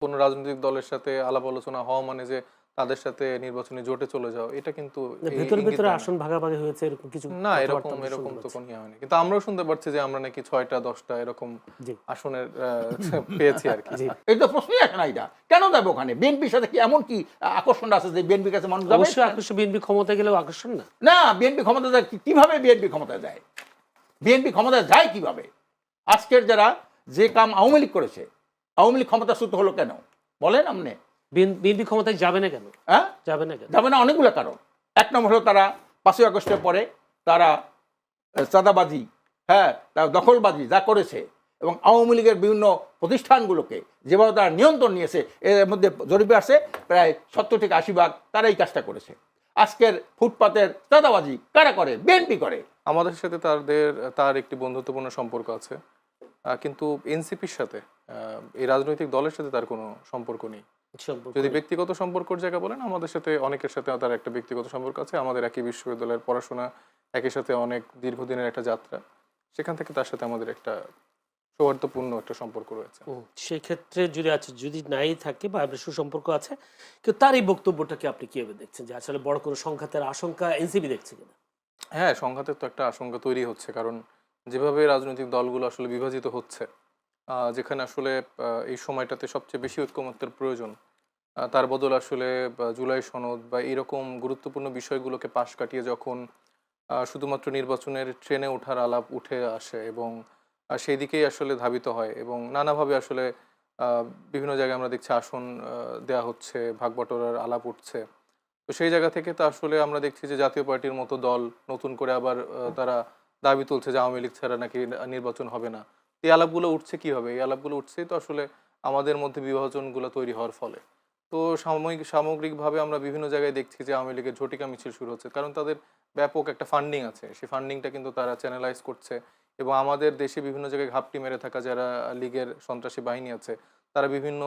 কোনো রাজনৈতিক দলের সাথে আলাপ আলোচনা হওয়া মানে যে তাদের সাথে নির্বাচনী জোটে চলে যাওয়া, এটা কিন্তু ভেতরে ইঙ্গিত ভেতরে দেয় না। আসন ভাগাভাগি হয়েছে এরকম কিছু না, কথাবার্তা এরকম আমরা এরকম শুনতে তো পাচ্ছি। কোনো ইয়ে হয়নি। কিন্তু আমরাও শুনতে পারছি যে আমরা নাকি ৬টা ১০টা এরকম জি আসনের পেয়েছি আরকি। জি এই তো প্রশ্নই আসে না এটা। কেন যাবে ওখানে? বিএনপির সাথে কি এমন কি আকর্ষণ আছে যে বিএনপির কাছে মানুষ যাবে? অবশ্যই আকর্ষণ, বিএনপি ক্ষমতায় গেলেও আকর্ষণ না। না, বিএনপি ক্ষমতায় যায় কিভাবে বিএনপি ক্ষমতায় যায়? বিএনপি ক্ষমতায় যায় কিভাবে? আজকের যারা যে কাম আওয়ামী লীগ করেছে, আওয়ামী লীগ ক্ষমতাচ্যুত হলো কেন? বলেন আপনি। বিএনপি ক্ষমতায় যাবে না কেন? হ্যাঁ? যাবে না কেন? যাবে না অনেকগুলো কারণ। এক নম্বর হলো তারা ৫ই আগস্টের পরে তারা চাঁদাবাজি, হ্যাঁ, তারা দখলবাজি যা করেছে এবং আওয়ামী লীগের বিভিন্ন প্রতিষ্ঠানগুলোকে যেভাবে তারা নিয়ন্ত্রণ নিয়েছে, এর মধ্যে জরিপে আছে প্রায় ৭০ থেকে ৮০% তারা এই কাজটা করেছে। আজকের ফুটপাতের চাঁদাবাজি কারা করে? বিএনপি করে। আমাদের সাথে তার একটি বন্ধুত্বপূর্ণ সম্পর্ক আছে। কিন্তু এনসিপির সাথে এই রাজনৈতিক দলের সাথে তার কোনো সম্পর্ক নেই। সম্পর্ক যদি নেই। ব্যক্তিগত সম্পর্কের জায়গা বলেন, আমাদের সাথে অনেকের সাথে তার একটা ব্যক্তিগত সম্পর্ক আছে। আমাদের একই বিশ্ববিদ্যালয়ের পড়াশোনা, একই সাথে অনেক দীর্ঘদিনের একটা যাত্রা। সেখান থেকে তার সাথে আমাদের একটা সৌহার্দ্যপূর্ণ একটা সম্পর্ক রয়েছে। সেক্ষেত্রে যদি আছে, যদি নাই থাকে বা আপনার সুসম্পর্ক আছে, কিন্তু তার এই বক্তব্যটাকে আপনি কিভাবে দেখছেন যে আসলে বড় কোনো সংঘাতের আশঙ্কা এনসিপি দেখছে কিনা? হ্যাঁ, সংঘাতের তো একটা আশঙ্কা তৈরি হচ্ছে। কারণ যেভাবে রাজনৈতিক দলগুলো আসলে বিভাজিত হচ্ছে, যেখানে আসলে এই সময়টাতে সবচেয়ে বেশি ঐকমত্যের প্রয়োজন, তার বদলে আসলে জুলাই সনদ বা এরকম গুরুত্বপূর্ণ বিষয়গুলোকে পাশ কাটিয়ে যখন শুধুমাত্র নির্বাচনের ট্রেনে ওঠার আলাপ উঠে আসে এবং সেই দিকেই আসলে ধাবিত হয় এবং নানাভাবে আসলে বিভিন্ন জায়গায় আমরা দেখছি আসন দেয়া হচ্ছে, ভাগবটোরার আলাপ উঠছে। তো সেই জায়গা থেকে তো আসলে আমরা দেখছি যে জাতীয় পার্টির মতো দল নতুন করে আবার তারা দাবি তুলছে যে আওয়ামী লীগ ছাড়া নাকি নির্বাচন হবে না। এই আলাপগুলো উঠছে কিভাবে? এই আলাপগুলো উঠছেই তো আসলে আমাদের মধ্যে বিভাজনগুলো তৈরি হওয়ার ফলে। তো সামগ্রিকভাবে আমরা বিভিন্ন জায়গায় দেখছি যে আওয়ামী লীগের ঝটিকা মিছিল শুরু হচ্ছে। কারণ তাদের ব্যাপক একটা ফান্ডিং আছে। সেই ফান্ডিংটা কিন্তু তারা চ্যানেলাইজ করছে এবং আমাদের দেশে বিভিন্ন জায়গায় ঘাপটি মেরে থাকা যারা লীগের সন্ত্রাসী বাহিনী আছে, তারা বিভিন্ন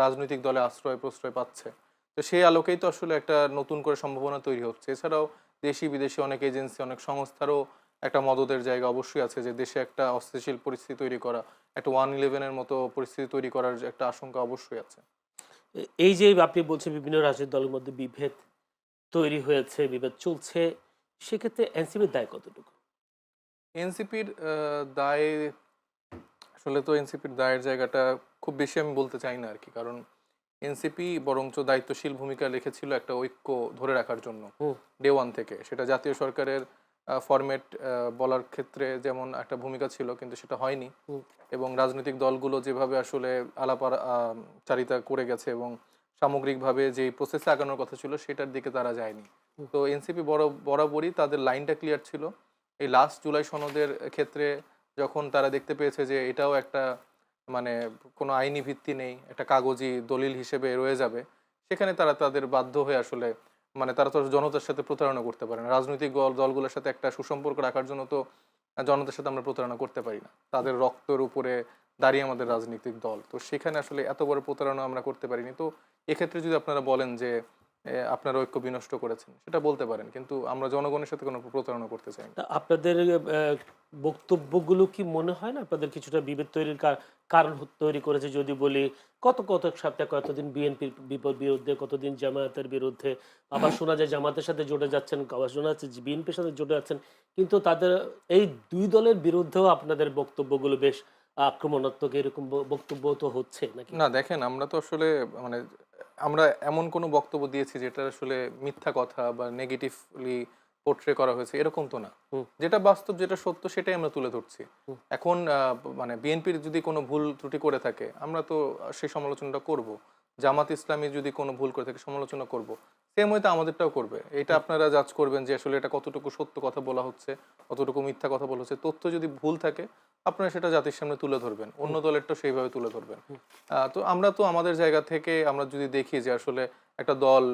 রাজনৈতিক দলে আশ্রয়-প্রশ্রয় পাচ্ছে। তো সেই আলোকেই তো আসলে একটা নতুন করে সম্ভাবনা তৈরি হচ্ছে। এছাড়াও দেশি বিদেশি অনেক এজেন্সি, অনেক সংস্থারও একটা মদদের জায়গা অবশ্যই আছে যে দেশে একটা অস্থিতিশীল পরিস্থিতি তৈরি করা, একটা 1-11 এর মতো পরিস্থিতি তৈরি করার যে একটা আশঙ্কা অবশ্যই আছে। এই যে আপনি বলছেন বিভিন্ন রাজনৈতিক দলের মধ্যে বিভেদ তৈরি হয়েছে, বিভেদ চলছে, সেক্ষেত্রে এনসিপির দায় কতটুকু? এনসিপির দায় আসলে তো এনসিপির দায়ের জায়গাটা খুব বেশি আমি বলতে চাই না আরকি। কারণ এনসিপি বরঞ্চ দায়িত্বশীল ভূমিকা রেখেছিল একটা ঐক্য ধরে রাখার জন্য হুম, ডে ওয়ান থেকে। সেটা জাতীয় সরকারের ফরম্যাট বলার ক্ষেত্রে যেমন একটা ভূমিকা ছিল, কিন্তু সেটা হয়নি। হুম। এবং রাজনৈতিক দলগুলো যেভাবে আসলে চারিতা করে গেছে এবং সামগ্রিকভাবে যেই প্রসেসে আগানোর কথা ছিল সেটার দিকে তারা যায়নি। তো এনসিপি বরাবরই তাদের লাইনটা ক্লিয়ার ছিল। এই লাস্ট জুলাই সনদের ক্ষেত্রে যখন তারা দেখতে পেয়েছে যে এটাও একটা মানে কোনো আইনি ভিত্তি নেই, একটা কাগজি দলিল হিসেবে রয়ে যাবে, সেখানে তারা তাদের বাধ্য হয়ে আসলে মানে তারা তো জনতার সাথে প্রতারণা করতে পারে না। রাজনৈতিক দলগুলোর সাথে একটা সুসম্পর্ক রাখার জন্য তো জনতার সাথে আমরা প্রতারণা করতে পারি না। তাদের রক্তের উপরে দাঁড়িয়ে আমাদের রাজনৈতিক দল। তো সেখানে আসলে এত বড় প্রতারণা আমরা করতে পারিনি। তো এক্ষেত্রে যদি আপনারা বলেন যে আপনারা ঐক্য বিনষ্ট করেছেন, সেটা বলতে পারেন। কিন্তু আমরা জনগণের সাথে কোনো প্রতারণা করতে চাই না। তা আপনাদের বক্তব্যগুলো কি মনে হয় না আপনাদের কিছুটা বিভেদ তৈরির কারণ তৈরি করেছে? যদি বলি, কত সপ্তাহ, কতদিন বিএনপির বিরুদ্ধে, কতদিন জামায়াতের বিরুদ্ধে, আবার শোনা যায় জামাতের সাথে জোটে যাচ্ছেন, আবার শোনা যাচ্ছে যে বিএনপির সাথে জোটে যাচ্ছেন, কিন্তু তাদের এই দুই দলের বিরুদ্ধেও আপনাদের বক্তব্যগুলো বেশ আক্রমণাত্মক, এরকম বক্তব্য তো হচ্ছে নাকি? না দেখেন, আমরা তো আসলে মানে আমরা এমন কোনো বক্তব্য দিয়েছি যেটা আসলে মিথ্যা কথা বা নেগেটিভলি পোর্ট্রে করা হয়েছে এরকম তো না। হুম, যেটা বাস্তব, যেটা সত্য সেটাই আমরা তুলে ধরছি। হুম, এখন মানে বিএনপির যদি কোনো ভুল ত্রুটি করে থাকে আমরা তো সেই সমালোচনাটা করব। জামাত ইসলামী যদি কোনো ভুল করে থাকে সমালোচনা করব। সেম ওয়েতে আমাদেরটাও করবে। এটা হুম, আপনারা জাজ করবেন যে আসলে এটা কতটুকু সত্য কথা বলা হচ্ছে, কতটুকু মিথ্যা কথা বলা হচ্ছে। তথ্য যদি ভুল থাকে আপনারা সেটা জাতির সামনে তুলে ধরবেন। অন্য হুম, দলেরটাও সেইভাবে তুলে ধরবেন। হুম, তো আমরা তো আমাদের জায়গা থেকে আমরা যদি দেখি যে আসলে একটা দল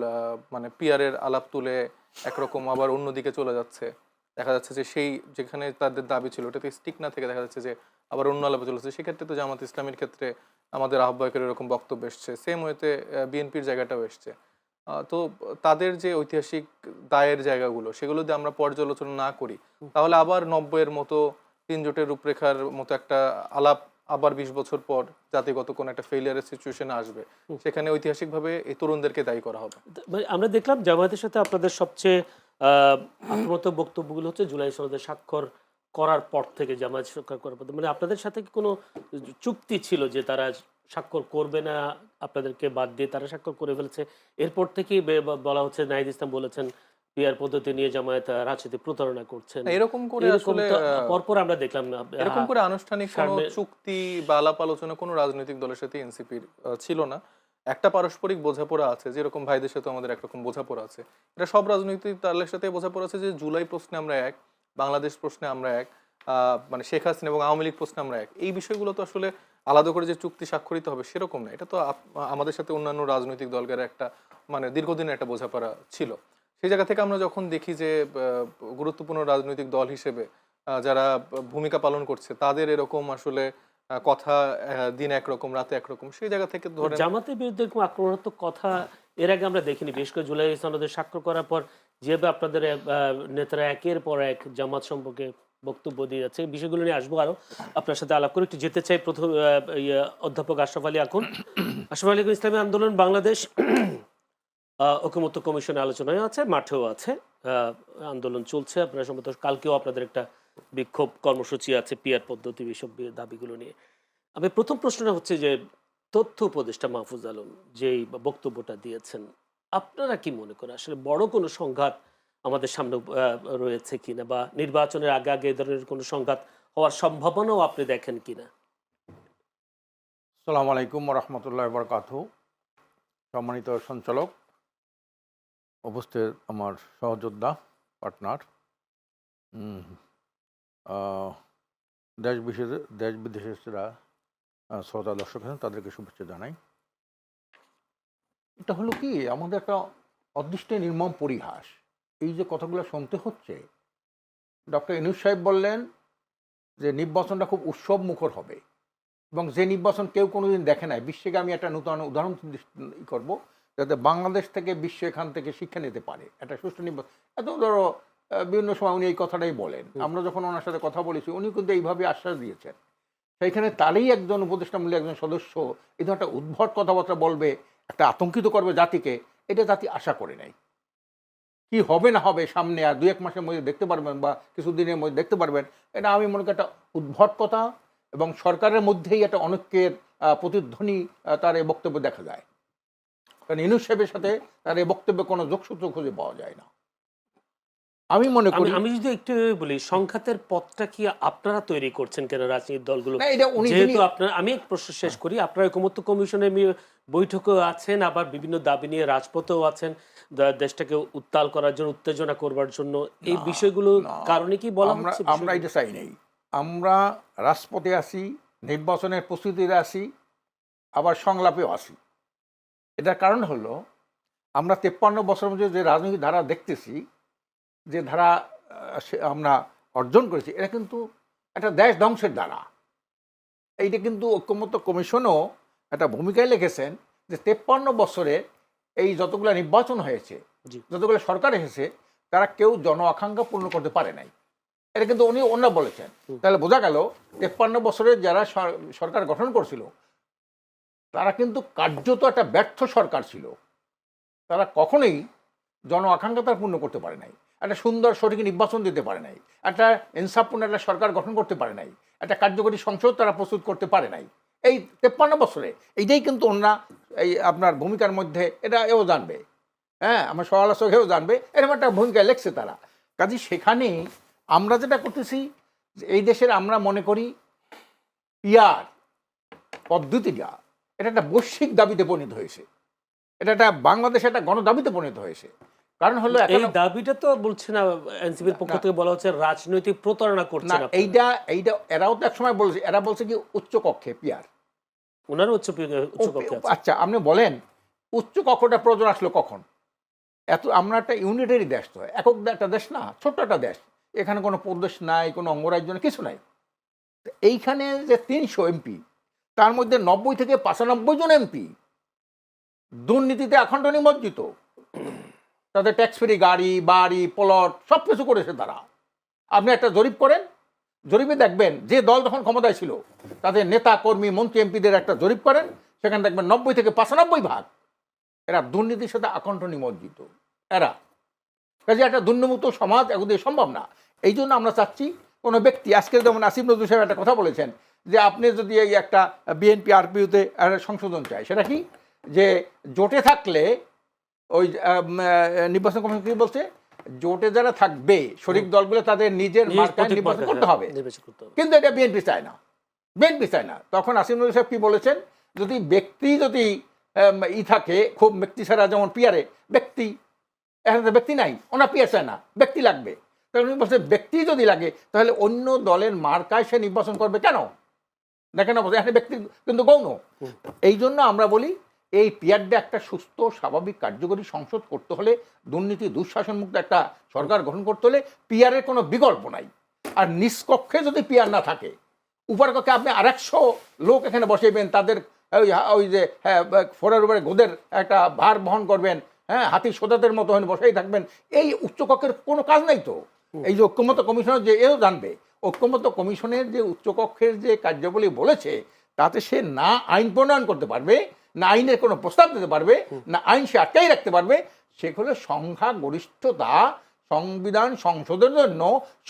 মানে পিয়ারের আলাপ তুলে একরকম আবার অন্যদিকে চলে যাচ্ছে, দেখা যাচ্ছে যে সেই যেখানে তাদের দাবি ছিল ওটাতে স্টিক না থেকে দেখা যাচ্ছে যে আবার অন্য আলাপে চলেছে, সেক্ষেত্রে তো জামাত ইসলামের ক্ষেত্রে আমাদের আহ্বায়কের এরকম বক্তব্য এসছে, সেম ওয়েতে বিএনপির জায়গাটাও এসছে। তো তাদের যে ঐতিহাসিক দায়ের জায়গাগুলো সেগুলো যদি আমরা পর্যালোচনা না করি, হুম। তাহলে আবার ৯০-এর মতো তিন জোটের রূপরেখার মতো একটা আলাপ আবার 20 বছর পর জাতিগত কোনো একটা ফেলিয়ারের সিচুয়েশনে আসবে, সেখানে ঐতিহাসিকভাবে এই তরুণদেরকে দায়ী করা হবে। মানে আমরা দেখলাম জামায়াতের সাথে আপনাদের সবচেয়ে আক্রমত বক্তব্যগুলো হচ্ছে জুলাই সনদে স্বাক্ষর করার পর থেকে, জামায়াত স্বাক্ষর করার পর মানে আপনাদের সাথে কি কোনো চুক্তি ছিল যে তারা স্বাক্ষর করবে না, আপনাদেরকে বাদ দিয়ে তারা স্বাক্ষর করে ফেলেছে? এরপর থেকেই বলা হচ্ছে, নাহিদ ইসলাম বলেছেন পিআর পদ্ধতি নিয়ে জামায়াত রাজনীতি প্রতারণা করছেন। না, এরকম করে এরকম আসলে তো পরপর আমরা দেখলাম না, এরকম করে আনুষ্ঠানিক কোনো সামনে- চুক্তি বা আলাপ আলোচনা কোনো রাজনৈতিক দলের সাথে এনসিপির ছিল না। একটা পারস্পরিক বোঝাপড়া আছে, যেরকম ভাইদের সাথে আমাদের একরকম বোঝাপড়া আছে। এটা সব রাজনৈতিক দলের সাথে বোঝাপড়া আছে যে জুলাই প্রশ্নে আমরা এক, বাংলাদেশ প্রশ্নে আমরা এক, মানে শেখ হাসিনা এবং আওয়ামী লীগ প্রশ্নে আমরা এক। এই বিষয়গুলো তো আসলে আলাদা করে যে চুক্তি স্বাক্ষরিত হবে সেরকম না। এটা তো আমাদের সাথে অন্যান্য রাজনৈতিক দলকে একটা মানে দীর্ঘদিনের একটা বোঝাপড়া ছিল। সেই জায়গা থেকে আমরা যখন দেখি যে গুরুত্বপূর্ণ রাজনৈতিক দল হিসেবে যারা ভূমিকা পালন করছে তাদের এরকম আসলে কথা দিন একরকম রাতে একরকম, সেই জায়গা থেকে ধরেন জামাতের বিরুদ্ধে এরকম আক্রমণাত্মক কথা এর আগে আমরা দেখিনি। বিশেষ করে জুলাই সনদে স্বাক্ষর করার পর যেভাবে আপনাদের নেতারা একের পর এক জামাত সম্পর্কে বক্তব্য দিয়ে যাচ্ছে, এই বিষয়গুলো নিয়ে আসবো আরো আপনার সাথে আলাপ করে। একটু যেতে চাই প্রথম অধ্যাপক আশরাফ আলী আকুন। আশরাফ আলী আকুন, ইসলামী আন্দোলন বাংলাদেশ ঐকমত্য কমিশনে আলোচনায় আছে, মাঠেও আছে, আন্দোলন চলছে। আপনারা সম্ভবত কালকেও আপনাদের একটা বিক্ষোভ কর্মসূচি আছে পিআর পদ্ধতি এইসব দাবিগুলো নিয়ে। আমি প্রথম প্রশ্নটা হচ্ছে যে তথ্য উপদেষ্টা মাহফুজ আলম যেই বক্তব্যটা দিয়েছেন, আপনারা কি মনে করেন আসলে বড় কোনো সংঘাত আমাদের সামনে রয়েছে কিনা, বা নির্বাচনের আগে আগে এই ধরনের কোনো সংঘাত হওয়ার সম্ভাবনাও আপনি দেখেন কিনা? আসসালামু আলাইকুম রহমতুল্লাহ বরকাতহু। সম্মানিত সঞ্চালক, উপস্থিত আমার সহযোদ্ধা, পার্টনার, দেশ বিদেশের যারা শ্রোতা দর্শক আছেন তাদেরকে শুভেচ্ছা জানাই। এটা হলো কি, আমাদের একটা অদৃষ্টে নির্মম পরিহাস। এই যে কথাগুলো শুনতে হচ্ছে, ডক্টর ইউনূস সাহেব বললেন যে নির্বাচনটা খুব উৎসব মুখর হবে, এবং যে নির্বাচন কেউ কোনোদিন দেখে নাই। বিশ্বকে আমি একটা নতুন উদাহরণ করব, যাতে বাংলাদেশ থেকে বিশ্ব এখান থেকে শিক্ষা নিতে পারে একটা সুষ্ঠু নির্বাচন। এত ধরো বিভিন্ন সময় উনি এই কথাটাই বলেন, আমরা যখন ওনার সাথে কথা বলেছি উনি কিন্তু এইভাবে আশ্বাস দিয়েছেন। সেইখানে তারই একজন উপদেষ্টামূলক একজন সদস্য এই ধরনের একটা উদ্ভট কথাবার্তা বলবে, একটা আতঙ্কিত করবে জাতিকে, এটা জাতি আশা করে নাই। কি হবে না হবে সামনে আর 2-1 মাসের মধ্যে দেখতে পারবেন, বা কিছুদিনের মধ্যে দেখতে পারবেন। এটা আমি মনে করি একটা উদ্ভট কথা, এবং সরকারের মধ্যেই একটা অনৈক্যের প্রতিধ্বনি তার এই বক্তব্য দেখা যায়। কারণ ইউনূস সাহেবের সাথে তার এই বক্তব্যে কোনো যোগসূত্র খুঁজে পাওয়া যায় না। আমি মনে করি, আমি যদি একটু বলি, সংঘাতের পথটা কি আপনারা তৈরি করছেন কেন রাজনৈতিক দলগুলো? না, এটা উনি যেহেতু আপনার, আমি এক প্রশ্ন শেষ করি, আপনারা ঐকমত্য কমিশনের বৈঠকেও আছেন, আবার বিভিন্ন দাবি নিয়ে রাজপথেও আছেন, দেশটাকে উত্তাল করার জন্য, উত্তেজনা করবার জন্য, এই বিষয়গুলো কারণে কি বলা হচ্ছে? আমরা এটা চাই নাই। আমরা রাজপথে আসি, নির্বাচনের প্রস্তুতিতে আসি, আবার সংলাপেও আসি। এটার কারণ হলো, আমরা 53 বছরের মধ্যে যে রাজনৈতিক ধারা দেখতেছি, যে ধারা আমরা অর্জন করেছি, এটা কিন্তু একটা দেশ ধ্বংসের ধারা। এইটা কিন্তু ঐকমত্য কমিশনও একটা ভূমিকায় লিখেছেন যে 53 বছরে এই যতগুলো নির্বাচন হয়েছে, যতগুলো সরকার এসেছে, তারা কেউ জন আকাঙ্ক্ষা পূর্ণ করতে পারে নাই। এটা কিন্তু ওনারা বলেছেন। তাহলে বোঝা গেল 53 বছরে যারা সরকার গঠন করছিল তারা কিন্তু কার্যত একটা ব্যর্থ সরকার ছিল। তারা কখনোই জন আকাঙ্ক্ষা তারা পূর্ণ করতে পারে নাই, একটা সুন্দর সঠিক নির্বাচন দিতে পারে নাই, একটা ইনসাফপূর্ণ একটা সরকার গঠন করতে পারে নাই, একটা কার্যকরী সংসদ তারা প্রস্তুত করতে পারে নাই। এই 53 বছরে এইটাই কিন্তু ওনারা এই আপনার ভূমিকার মধ্যে, এটা এও জানবে, হ্যাঁ, আমার সমালোচক এও জানবে, এরকম একটা ভূমিকা লেখছে তারা। কাজে সেখানে আমরা যেটা করতেছি, এই দেশের আমরা মনে করি পিআর পদ্ধতিটা এটা একটা বৈশ্বিক দাবিতে পরিণত হয়েছে। এটা একটা বাংলাদেশে একটা গণদাবিতে পরিণত হয়েছে। কারণ হলো এই দাবিটা তো বলছে না, এনসিপির পক্ষ থেকে বলা হচ্ছে রাজনৈতিক প্রতারণা করছে না। এইটা এরাও তো একসময় বলছে, এরা বলছে কি উচ্চ কক্ষে পিআর, ওনারও উচ্চ কক্ষে আছে। আচ্ছা, আপনি বলেন উচ্চ কক্ষটা প্রয়োজন আসলো কখন? আমরা একটা ইউনিটারি দেশ, তো একক একটা দেশ না, ছোট্ট একটা দেশ, এখানে কোনো প্রদেশ নাই, কোনো অঙ্গরাজ্য নাই, কিছু নাই। এইখানে যে 300 এমপি, তার মধ্যে 90 থেকে 95 জন এমপি দুর্নীতিতে আখণ্ড নিমজ্জিত। তাদের ট্যাক্স ফ্রি গাড়ি, বাড়ি, প্লট সব কিছু করেছে তারা। আপনি একটা জরিপ করেন জরিপে দেখবেন যে দল তখন ক্ষমতায় ছিল তাদের নেতা কর্মী মন্ত্রী এমপিদের একটা জরিপ করেন, সেখানে দেখবেন 90 থেকে 95% এরা দুর্নীতির সাথে আকণ্ঠ নিমজ্জিত। এরা কাজে একটা দুর্নীতিমুক্ত সমাজ এগুলো সম্ভব না। এই জন্য আমরা চাচ্ছি কোনো ব্যক্তি, আজকে যেমন আসিফ নজরুল সাহেব একটা কথা বলেছেন যে আপনি যদি এই একটা বিএনপি আরপিওতে একটা সংশোধন চায়, সেটা কি যে জোটে থাকলে ওই নির্বাচন কমিশন কি বলছে, জোটে যারা থাকবে শরিক দলগুলো তাদের নিজের মার্কায় নির্বাচন করতে হবে, কিন্তু এটা বিএনপি চায় না, বিএনপি চায় না। তখন আসিফ নজরুল সাহেব কি বলেছেন, যদি ব্যক্তি যদি থাকে খুব ব্যক্তি ছাড়া, যেমন পিয়ারে ব্যক্তি, এখন তো ব্যক্তি নাই, ওনার পিয়ার চায় না, ব্যক্তি লাগবে। তাহলে উনি বলছে ব্যক্তি যদি লাগে তাহলে অন্য দলের মার্কায় সে নির্বাচন করবে কেন? দেখেন অবস্থা এখানে ব্যক্তি কিন্তু গৌণ। এই জন্য আমরা বলি এই পিয়ারটা একটা সুস্থ স্বাভাবিক কার্যকরী সংসদ করতে হলে, দুর্নীতি দুঃশাসন মুক্ত একটা সরকার গঠন করতে হলে পিয়ারের কোনো বিকল্প নাই। আর নিষ্কক্ষে যদি পিয়ার না থাকে, উপর কক্ষে আপনি 100 লোক এখানে বসাইবেন, তাদের ওই যে ফোরার উপরে গোদের একটা ভার বহন করবেন, হ্যাঁ, হাতি সোদাদের মতো বসাই থাকবেন, এই উচ্চকক্ষের কোনো কাজ নাই তো। এই যে ঐক্যমত্য কমিশনের যে এও জানবে, ঐক্যমত্য কমিশনের যে উচ্চকক্ষের যে কার্যাবলী বলেছে, তাতে সে না আইন প্রণয়ন করতে পারবে, না আইনের কোনো প্রস্তাব দিতে পারবে, না আইন সে আটকাই রাখতে পারবে। সেগুলো সংখ্যাগরিষ্ঠতা, সংবিধান সংশোধনের জন্য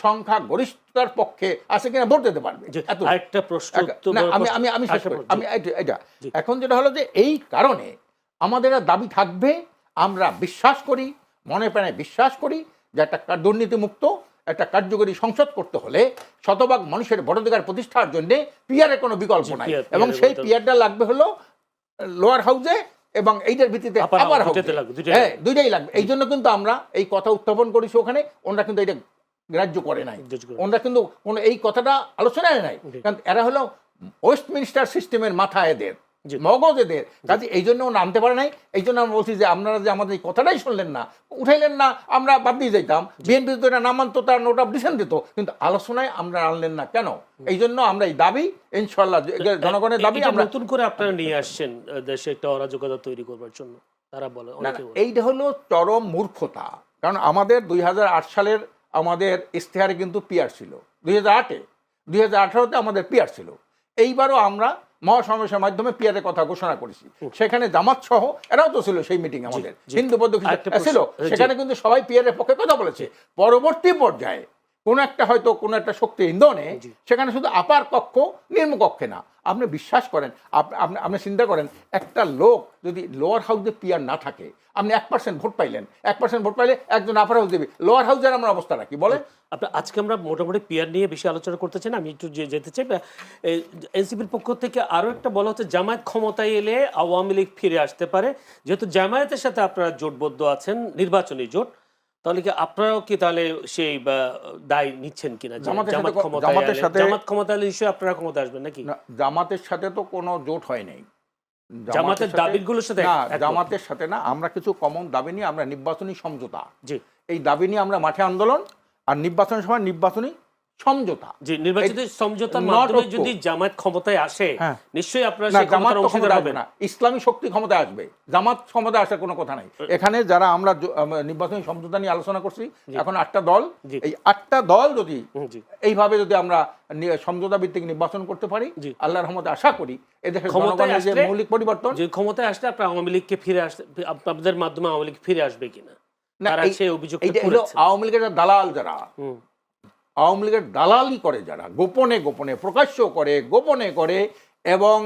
সংখ্যাগরিষ্ঠতার পক্ষে আছে কিনা ভোট দিতে পারবে। একটা প্রশ্ন, আমি শেষ করি, আমি এটা এখন যেটা হলো যে এই কারণে আমাদের দাবি থাকবে, আমরা বিশ্বাস করি, মনে প্রাণে বিশ্বাস করি যে একটা দুর্নীতিমুক্ত একটা কার্যকরী সংসদ করতে হলে শতভাগ মানুষের ভোটাধিকার প্রতিষ্ঠার জন্য পিয়ারের কোনো বিকল্প নাই, এবং সেই পিয়ারটা লাগবে হলো লোয়ার হাউসে এবং এইটার ভিত্তিতে আপার হাউসে, হ্যাঁ, দুইটাই লাগবে। এই জন্য কিন্তু আমরা এই কথা উত্থাপন করেছি ওখানে, ওনারা কিন্তু এটা গ্রাহ্য করে নাই, ওনারা কিন্তু কোনো এই কথাটা আলোচনায় নাই, কারণ এরা হলো ওয়েস্টমিনিস্টার সিস্টেমের মাথা এদের, মগজ এদের, কাজে এই জন্য নামতে পারে নাই। এই জন্য আমরা বলছি যে আপনারা যে আমাদের এই কথাটাই শুনলেন না, উঠাইলেন না, আমরা বাদ দিয়ে যাইতাম, বিএনপি তো এটা নাম মানতো, তার নোট অফ ডিসেন্ট দিত, কিন্তু আলোচনায় আমরা আনলেন না কেন? এই জন্য আমরা এই দাবি, ইনশাল্লাহ জনগণের দাবি আমরা নতুন করে আপনারা নিয়ে আসছেন দেশে একটা অরাজকতা তৈরি করবার জন্য, তারা বলে এইটা হলো চরম মূর্খতা। কারণ আমাদের 2008 সালের আমাদের ইশতেহারে কিন্তু পিয়ার ছিল, 2008-এ, 2018-তে আমাদের পিয়ার ছিল। এইবারও আমরা মহাসমাবেশের মাধ্যমে পিয়ারের কথা ঘোষণা করেছি, সেখানে জামাত সহ এরাও তো ছিল সেই মিটিং, আমাদের হিন্দু বৌদ্ধ ছিল, সেখানে কিন্তু সবাই পিয়ারের পক্ষে কথা বলেছে। পরবর্তী পর্যায়ে কোনো একটা হয়তো কোনো একটা শক্তি ইন্ধনে সেখানে শুধু আপার কক্ষ নিম্নকক্ষে না, আপনি বিশ্বাস করেন, আপনি চিন্তা করেন, একটা লোক যদি লোয়ার হাউসে পিয়ার না থাকে, আপনি 1% ভোট পাইলেন, 1% ভোট পাইলে একজন আপার হাউস দেবে, লোয়ার হাউসের আমরা অবস্থা রাখি বলে। আজকে আমরা মোটামুটি পিয়ার নিয়ে বেশি আলোচনা করতে চাই না, আমি একটু যেতে চাই। এনসিপির পক্ষ থেকে আরও একটা বলা হচ্ছে জামায়াত ক্ষমতায় এলে আওয়ামী লীগ ফিরে আসতে পারে, যেহেতু জামায়াতের সাথে আপনারা জোটবদ্ধ আছেন, নির্বাচনী জোট, তাহলে কি আপনারাও কি তাহলে সেই দায় নিচ্ছেন কিনা? জামাত ক্ষমতা এলে নিশ্চয়ই আপনারা ক্ষমতা আসবেন নাকি? জামাতের সাথে তো কোনো জোট হয় নাই, জামাতের দাবিগুলোর সাথে জামাতের সাথে না, আমরা কিছু কমন দাবি নিয়ে আমরা নির্বাচনী সমঝোতা, এই দাবি নিয়ে আমরা মাঠে আন্দোলন, আর নির্বাচনের সময় নির্বাচনী সমঝোতা, যে নির্বাচিত সমঝোতার মাধ্যমে যদি জামাত ক্ষমতায় আসে, নিশ্চয়ই আপনারা সেই ক্ষমতার অংশীদার হবেন না। ইসলামী শক্তি ক্ষমতায় আসবে, জামাত ক্ষমতায় আসার কোনো কথা নাই। এখানে যারা আমরা নির্বাচনী সমঝোতা নিয়ে আলোচনা করছি, এখন 8টা দল, এই 8টা দল যদি এইভাবে যদি আমরা সমঝোতা ভিত্তিক নির্বাচন করতে পারি, আল্লাহর রহমতে আশা করি এদেশের জনগণের যে মৌলিক পরিবর্তন, যে ক্ষমতায় আসলে আপনারা আওয়ামী লীগকে ফিরে আসতে, আপনাদের মাধ্যমে আওয়ামী লীগ ফিরে আসবে কিনা, তারা সেই অভিযোগ করেছে। আওয়ামী লীগের দালাল যারা, আওয়ামী লীগের দালালি করে যারা, গোপনে গোপনে প্রকাশ্য করে, গোপনে করে, এবং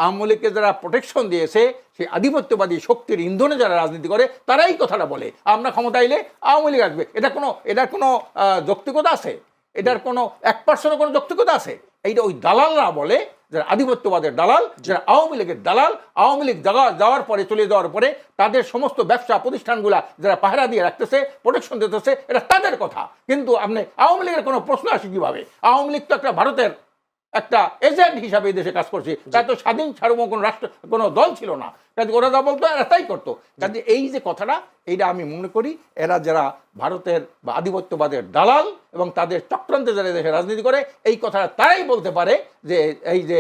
আওয়ামী লীগকে যারা প্রোটেকশন দিয়েছে, সেই আধিপত্যবাদী শক্তির ইন্ধনে যারা রাজনীতি করে, তারাই কথাটা বলে আমরা ক্ষমতা এলে আওয়ামী লীগ আসবে। এটার কোনো যৌক্তিকতা আছে? এটার কোনো 1% কোনো যৌক্তিকতা আছে? এইটা ওই দালালরা বলে, যারা আধিপত্যবাদের দালাল, যারা আওয়ামী লীগের দালাল, আওয়ামী লীগ যাওয়ার পরে, চলে যাওয়ার পরে তাদের সমস্ত ব্যবসা প্রতিষ্ঠানগুলা যারা পাহারা দিয়ে রাখতেছে, প্রোটেকশন দিতেছে, এটা তাদের কথা। কিন্তু আপনি আওয়ামী লীগের কোনো প্রশ্ন আসে কিভাবে? আওয়ামী লীগ তো একটা ভারতের একটা এজেন্ট হিসাবে এই দেশে কাজ করছে, তার তো স্বাধীন সার্বভৌম কোনো রাষ্ট্র, কোনো দল ছিল না। কাজে ওরা যা বলতো এরা তাই করতো। কাজে এই যে কথাটা, এইটা আমি মনে করি এরা যারা ভারতের বা আধিপত্যবাদের দালাল এবং তাদের চক্রান্তে যারা দেশে রাজনীতি করে, এই কথাটা তারাই বলতে পারে যে এই যে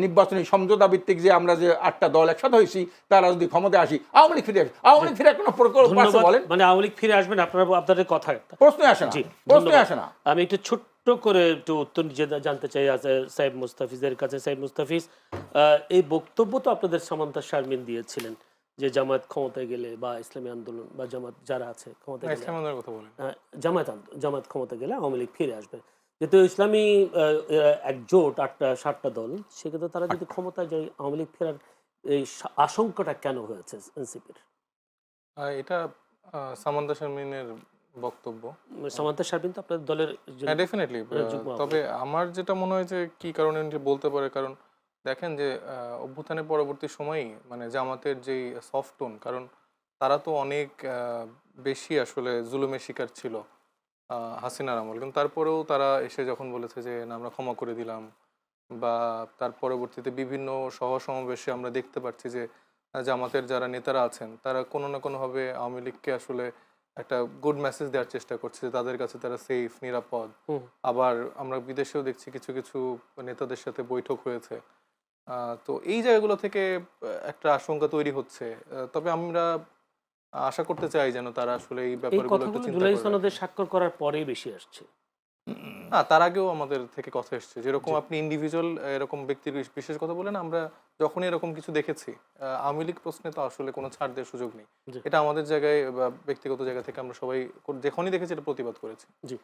নির্বাচনী সমঝোতা ভিত্তিক যে আমরা যে 8টা দল একসাথে হয়েছি, তারা যদি ক্ষমতায় আসি আওয়ামী লীগ ফিরে আসে। আওয়ামী লীগ ফিরে কোনো প্রকল্প আছে ধন্যবাদ। বলেন? মানে আওয়ামী লীগ ফিরে আসবেন আপনাদের কথা প্রশ্নই আসে না, জি, প্রশ্নই ধন্যবাদ। আসে না। আমি একটু ছোট্ট করে একটু উত্তর জানতে চাই সাহেব মুস্তাফিজের কাছে। সাহেব মুস্তাফিজ, এই বক্তব্য তো আপনাদের সামান্তা শারমিন দিয়েছিলেন যে জামায়াত ক্ষমতায় গেলে বা ইসলামী আন্দোলন বা জামাত যারা আছে ক্ষমতায় গেলে, ইসলাম আন্দোলনের কথা বলেন। জামাত ক্ষমতা গেলে আওয়ামী লীগ ফিরে আসবে। যেহেতু ইসলামী এক জোট 8টা-7টা দল, সেক্ষেত্রে তারা যদি ক্ষমতায় যায় আওয়ামী লীগ ফেরার এই আশঙ্কাটা কেন হয়েছে এনসিপির? এটা সামান্তা শারমিনের বক্তব্য। সামান্তা শারমিন তো আপনাদের দলের হ্যাঁ, ডেফিনেটলি। যুগ্ম তবে আমার যেটা মনে হয় যে কি কারণে উনি বলতে পারে, কারণ দেখেন যে অভ্যুত্থানের পরবর্তী সময়ই মানে জামাতের যেই সফট টোন, কারণ তারা তো অনেক বেশি আসলে জুলুমের শিকার ছিল হাসিনার আমল, কিন্তু তারপরেও তারা এসে যখন বলেছে যে না আমরা ক্ষমা করে দিলাম, বা তার পরবর্তীতে বিভিন্ন সমাবেশে আমরা দেখতে পাচ্ছি যে জামাতের যারা নেতারা আছেন তারা কোনো না কোনোভাবে আওয়ামী লীগকে আসলে একটা গুড মেসেজ দেওয়ার চেষ্টা করছে যে তাদের কাছে তারা সেফ, নিরাপদ। আবার আমরা বিদেশেও দেখছি কিছু কিছু নেতাদের সাথে বৈঠক হয়েছে। তো এই জায়গাগুলো থেকে একটা আশঙ্কা তৈরি হচ্ছে। তবে আমরা আশা করতে চাই যেন তারা আসলে এই এই ব্যাপারগুলো একটু কথাগুলো চিন্তা জুলাই করে সনদে রাখে। স্বাক্ষর করার পরেই বেশি আসছে। না, তার আগেও আমাদের থেকে কথা এসছে, যেরকম আপনি ইন্ডিভিজুয়াল এরকম ব্যক্তির বিশেষ কথা বলেন, আমরা যখনই এরকম কিছু দেখেছি আওয়ামী লীগ প্রশ্নে তো আসলে কোনো ছাড় দেওয়ার সুযোগ নেই। জি। এটা আমাদের জায়গায় বা ব্যক্তিগত জায়গা থেকে আমরা সবাই যখনই দেখেছি এটা প্রতিবাদ করেছি। জি।